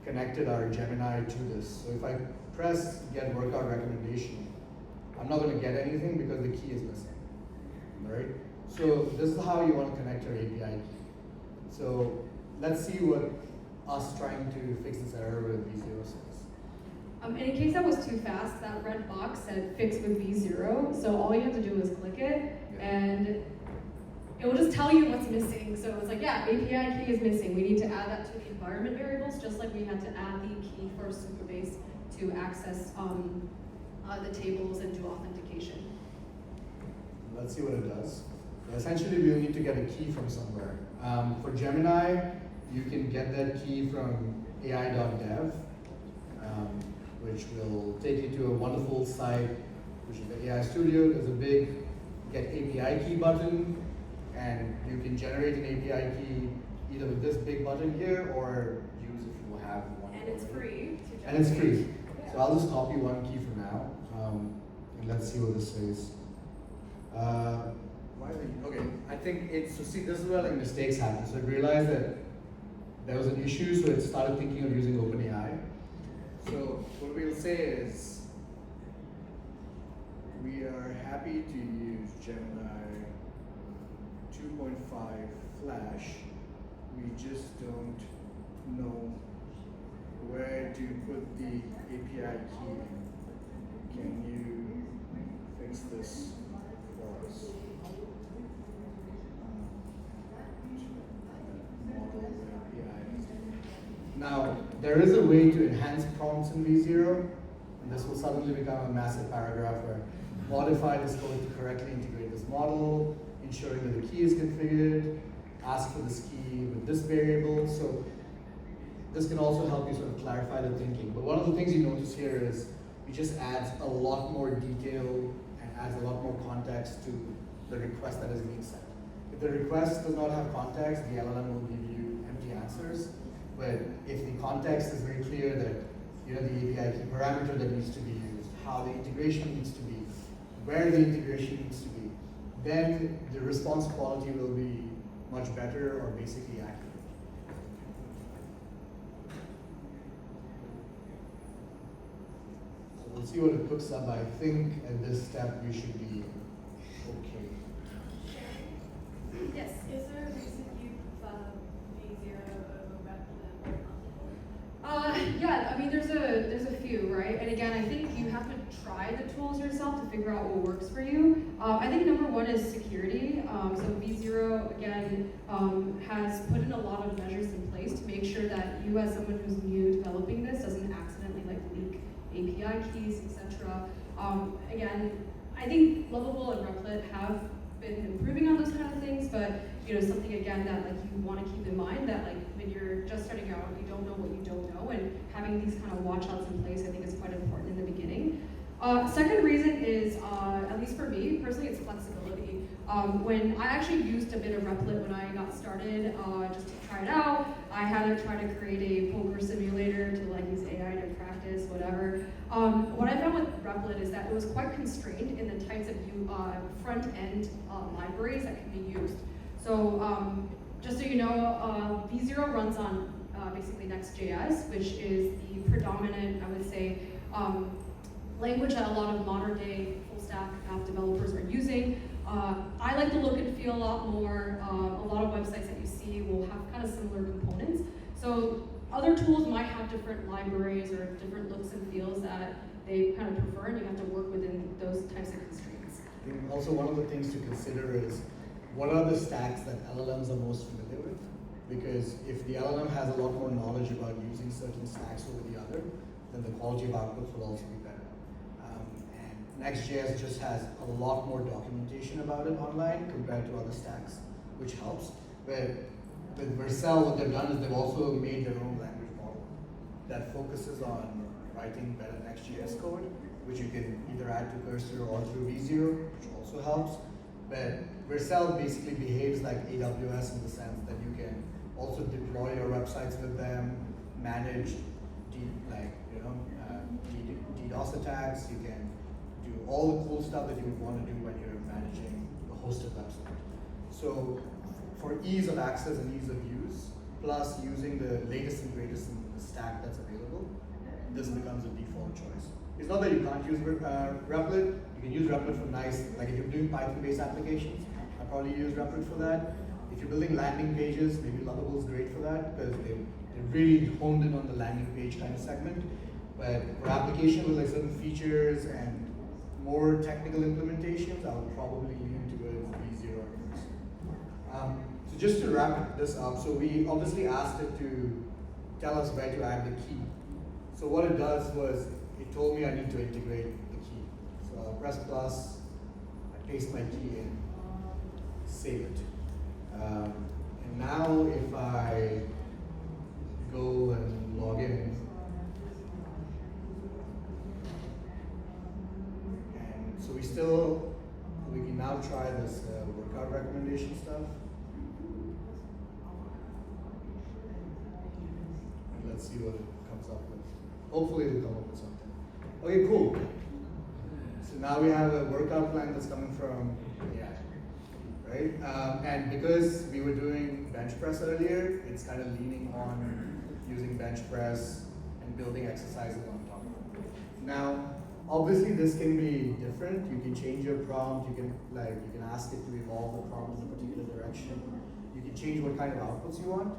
connected our Gemini to this. So if I press get workout recommendation, I'm not going to get anything because the key is missing, right? So this is how you want to connect your API key. So let's see what us trying to fix this error with V0 says. And in case that was too fast, that red box said fix with V0. So all you have to do is click it, and it will just tell you what's missing. So it's like, yeah, API key is missing. We need to add that to the environment variables, just like we had to add the key for supabase to access the tables and do authentication. Let's see what it does. Essentially, we'll need to get a key from somewhere. For Gemini, you can get that key from ai.dev, which will take you to a wonderful site, which is the AI Studio. There's a big get API key button, and you can generate an API key either with this big button here or use if you have one. And it's free to generate. And it's free. So I'll just copy one key for now, and let's see what this says. Okay, I think it's, so see, this is where like mistakes happen. So it realized that there was an issue, so it started thinking of using OpenAI. So what we'll say is, we are happy to use Gemini 2.5 Flash. We just don't know where to put the API key. Can you fix this for us? Model API. Now, there is a way to enhance prompts in V0, and this will suddenly become a massive paragraph where modify this code to correctly integrate this model, ensuring that the key is configured, ask for this key with this variable. So this can also help you sort of clarify the thinking. But one of the things you notice here is it just adds a lot more detail and adds a lot more context to the request that is being sent. If the request does not have context, the LLM will give you empty answers. But if the context is very clear that the API key parameter that needs to be used, how the integration needs to be, where the integration needs to be, then the response quality will be much better or basically accurate. So we'll see what it cooks up. I think at this step we should be okay. Yes. Is there a reason you prefer V0 over Replit? Yeah, I mean, there's a few, right? And again, I think you have to try the tools yourself to figure out what works for you. I think number one is security. So V0, again, has put in a lot of measures in place to make sure that you, as someone who's new developing this, doesn't accidentally like leak API keys, etc. Again, I think Lovable and Replit have been improving on those kind of things, but something again that like you want to keep in mind that like when you're just starting out, you don't know what you don't know, and having these kind of watch-outs in place, I think is quite important in the beginning. Second reason is, at least for me personally, it's flexibility. When I actually used a bit of Replit when I got started, just to try it out, I had to try to create a poker simulator to like use AI to practice, whatever. What I found with Replit is that it was quite constrained in the types of front-end libraries that can be used. So just so you know, V0 runs on basically Next.js, which is the predominant, I would say, language that a lot of modern day full stack app developers are using. I like the look and feel a lot more. A lot of websites that you see will have kind of similar components. So other tools might have different libraries or different looks and feels that they kind of prefer, and you have to work within those types of constraints. I think also one of the things to consider is what are the stacks that LLMs are most familiar with? Because if the LLM has a lot more knowledge about using certain stacks over the other, then the quality of outputs will also be better. And Next.js just has a lot more documentation about it online compared to other stacks, which helps. But with Vercel, what they've done is they've also made their own language model that focuses on writing better Next.js code, which you can either add to Cursor or through V0, which also helps. But Vercel basically behaves like AWS in the sense that you can also deploy your websites with them, manage DDoS attacks. You can do all the cool stuff that you would want to do when you're managing a hosted website. So for ease of access and ease of use, plus using the latest and greatest in the stack that's available, this becomes a default choice. It's not that you can't use Replit. You can use Replit for nice, like if you're doing Python-based applications, I'd probably use Replit for that. If you're building landing pages, maybe Lovable is great for that because they really honed in on the landing page kind of segment. But for application with like certain features and more technical implementations, I would probably lean towards V0 first. So just to wrap this up, so we obviously asked it to tell us where to add the key. So what it does was, it told me I need to integrate the key. So I'll press plus, I paste my key in, save it. And now if I go and log in, and so we can now try this workout recommendation stuff. And let's see what it comes up with. Hopefully it'll come up with something. Okay, cool. So now we have a workout plan that's coming from AI, right? And because we were doing bench press earlier, it's kind of leaning on using bench press and building exercises on top of it. Now, obviously this can be different. You can change your prompt, you can ask it to evolve the prompt in a particular direction. You can change what kind of outputs you want,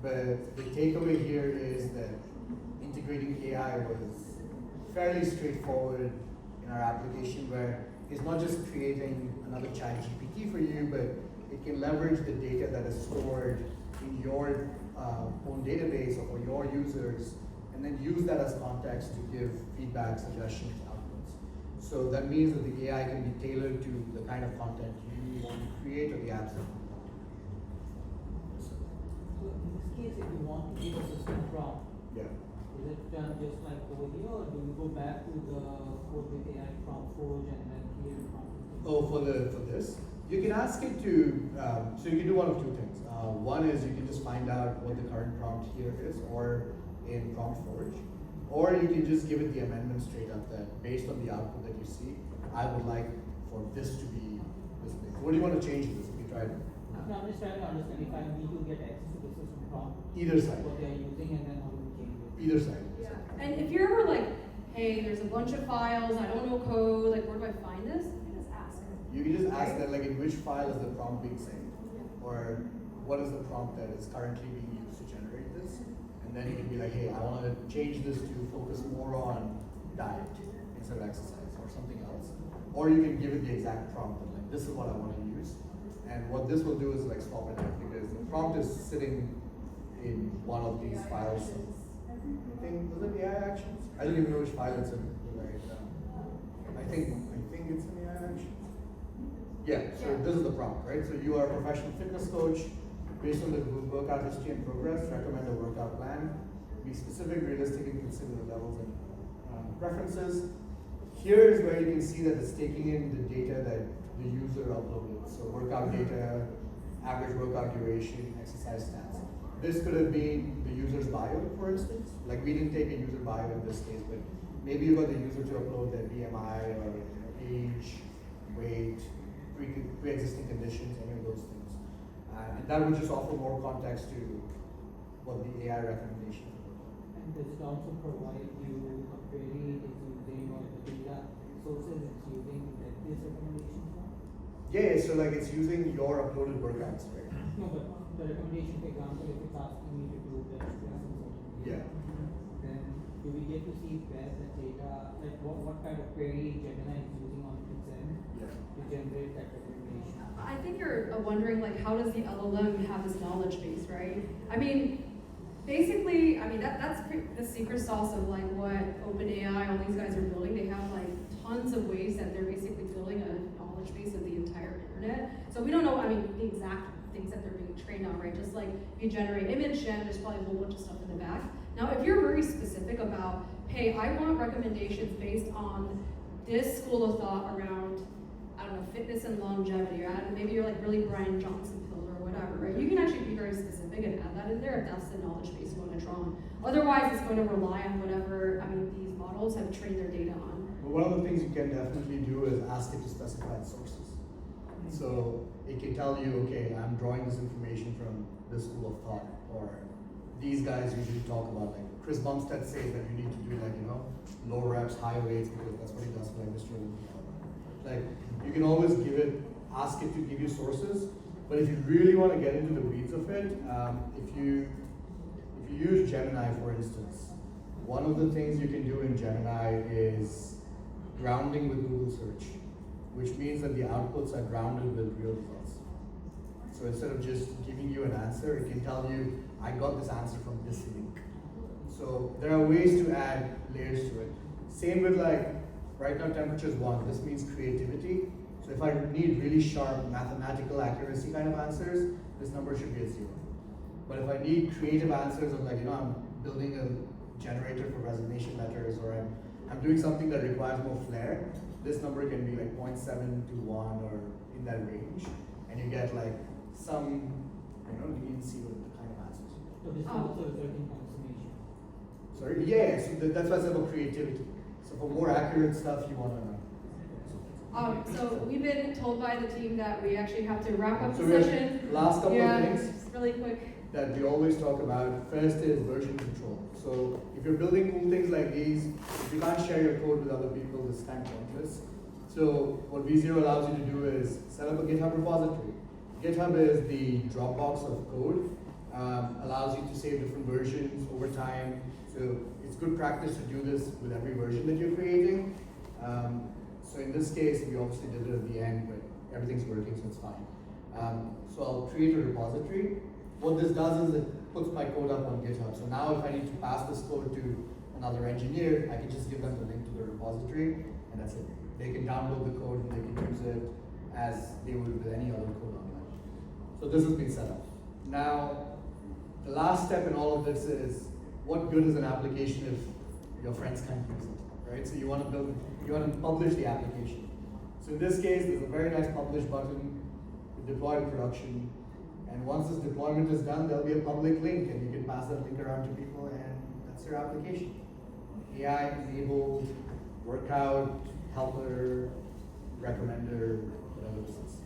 but the takeaway here is that integrating AI was fairly straightforward in our application, where it's not just creating another chat GPT for you, but it can leverage the data that is stored in your own database or for your users, and then use that as context to give feedback, suggestions, outputs. So that means that the AI can be tailored to the kind of content you want to create or the apps that you want. So in this case, if you want to give a system prompt, Yeah. is it done just like over here, or do we go back to the code with AI prompt forge and then create a prompt? Oh, for this, you can ask it to. So you can do one of two things. One is you can just find out what the current prompt here is, or in prompt forge, or you can just give it the amendment straight up that based on the output that you see, I would like for this to be this big. What do you want to change this? We tried No, I'm just trying to understand if I need to get access to the system prompt, either side. what they are using, and then how do we change it? Either side. Yeah. And if you're ever like, hey, there's a bunch of files, I don't know code, like where do I find this? You can just ask. You can just ask that, like, in which file is the prompt being saved, or what is the prompt that is currently being used to generate this, and then you can be like, hey, I want to change this to focus more on diet instead of exercise or something else, or you can give it the exact prompt that, like, this is what I want to use, and what this will do is like swap it out because the prompt is sitting in one of these files. I think was it AI actions? I don't even know which file it's in. Right? I think it's in AI actions. Yeah, so this is the prompt, right? So you are a professional fitness coach. Based on the workout history and progress, recommend a workout plan. Be specific, realistic, and consider the levels and preferences. Here is where you can see that it's taking in the data that the user uploaded. So workout data, average workout duration, exercise stats. This could have been the user's bio, for instance. Like we didn't take a user bio in this case, but maybe you got the user to upload their BMI or age, weight, pre-existing conditions, any of those things. And that would just offer more context to what the AI recommendation would look like. And does it also provide you a query it's using, or the data sources it's using that this recommendation from? Yeah, so like it's using your uploaded workouts, right? No, but the recommendation, for example, if it's asking me to do bench press and certain Yeah. then do we get to see where the data, like what kind of query Gemini is using on its end Yeah. to generate that recommendation? I think you're wondering like how does the LLM have this knowledge base, right? I mean, basically, I mean that's the secret sauce of like what OpenAI, all these guys are building. They have like tons of ways that they're basically building a knowledge base of the entire internet. So we don't know, I mean, the exact things that they're being trained on, right? Just like if you generate image gen, there's probably a whole bunch of stuff in the back. Now, if you're very specific about, hey, I want recommendations based on this school of thought around, I don't know, fitness and longevity, or maybe you're like really Brian Johnson filled or whatever, right? You can actually be very specific and add that in there if that's the knowledge base you want to draw on. Otherwise, it's going to rely on whatever, I mean, these models have trained their data on. But one of the things you can definitely do is ask it to specify the sources. So it can tell you, okay, I'm drawing this information from this school of thought, or these guys usually talk about, like Chris Bumstead says that you need to do like, you know, low reps, high weights, because that's what he does for like Mr. Olympia. Like, you can always ask it to give you sources, but if you really want to get into the weeds of it, if you use Gemini, for instance, one of the things you can do in Gemini is grounding with Google search, which means that the outputs are grounded with real results. So instead of just giving you an answer, it can tell you, I got this answer from this link. So there are ways to add layers to it. Same with like, right now temperature is 1. This means creativity. So if I need really sharp mathematical accuracy kind of answers, this number should be a 0. But if I need creative answers of like, I'm building a generator for resignation letters, or I'm doing something that requires more flair, this number can be like 0.7 to 1 or in that range. And you get like some, leniency with the kind of answers. So this is also resulting consummation. Sorry? Yeah, so that's why I said about creativity. So for more accurate stuff, you want to know. So we've been told by the team that we actually have to wrap up So the we have session. last couple of things just really quick. that we always talk about. First is version control. So if you're building cool things like these, if you can't share your code with other people, this is kind of pointless. So what V0 allows you to do is set up a GitHub repository. GitHub is the Dropbox of code. Allows you to save different versions over time. So it's good practice to do this with every version that you're creating. So in this case, we obviously did it at the end, but everything's working, so it's fine. So I'll create a repository. What this does is it puts my code up on GitHub. So now if I need to pass this code to another engineer, I can just give them the link to the repository, and that's it. They can download the code and they can use it as they would with any other code online. So this has been set up. Now, the last step in all of this is, what good is an application if your friends can't use it, right? So you want to publish the application. So in this case, there's a very nice publish button to deploy to production. And once this deployment is done, there'll be a public link, and you can pass that link around to people, and that's your application. AI-enabled, workout, helper, recommender, whatever this is.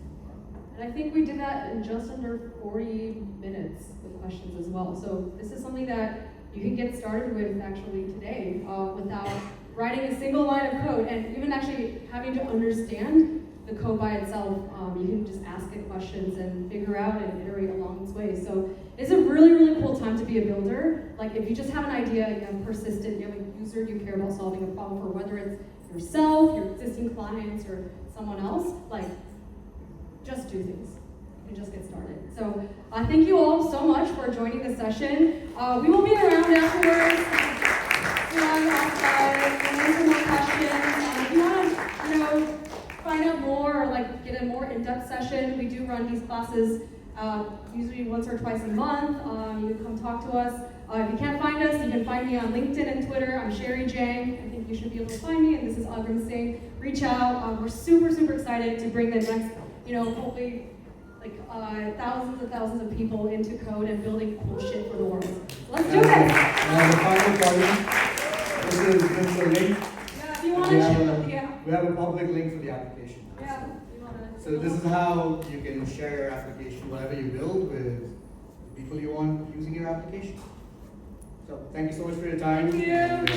And I think we did that in just under 40 minutes with questions as well. So this is something that you can get started with actually today without writing a single line of code, and even actually having to understand the code by itself. You can just ask it questions and figure out and iterate along this way. So it's a really, really cool time to be a builder. Like if you just have an idea, you have persistent, you have a user you care about solving a problem for, whether it's yourself, your existing clients, or someone else, like just do things and just get started. So thank you all so much for joining the session. We will be around afterwards. Outside, and answer more questions. If you want to, find out more or like get a more in-depth session, we do run these classes usually once or twice a month. You can come talk to us. If you can't find us, you can find me on LinkedIn and Twitter. I'm Sherry Jang. I think you should be able to find me. And this is Agam Singh. Reach out. We're super, super excited to bring the next, hopefully like thousands and thousands of people into code and building cool shit for the world. Let's do it. And the final part, this is a link. Yeah, if you want to, We have a public link for the application. Yeah, if you want to. So this is how you can share your application, whatever you build, with the people you want using your application. So thank you so much for your time. Thank you. And,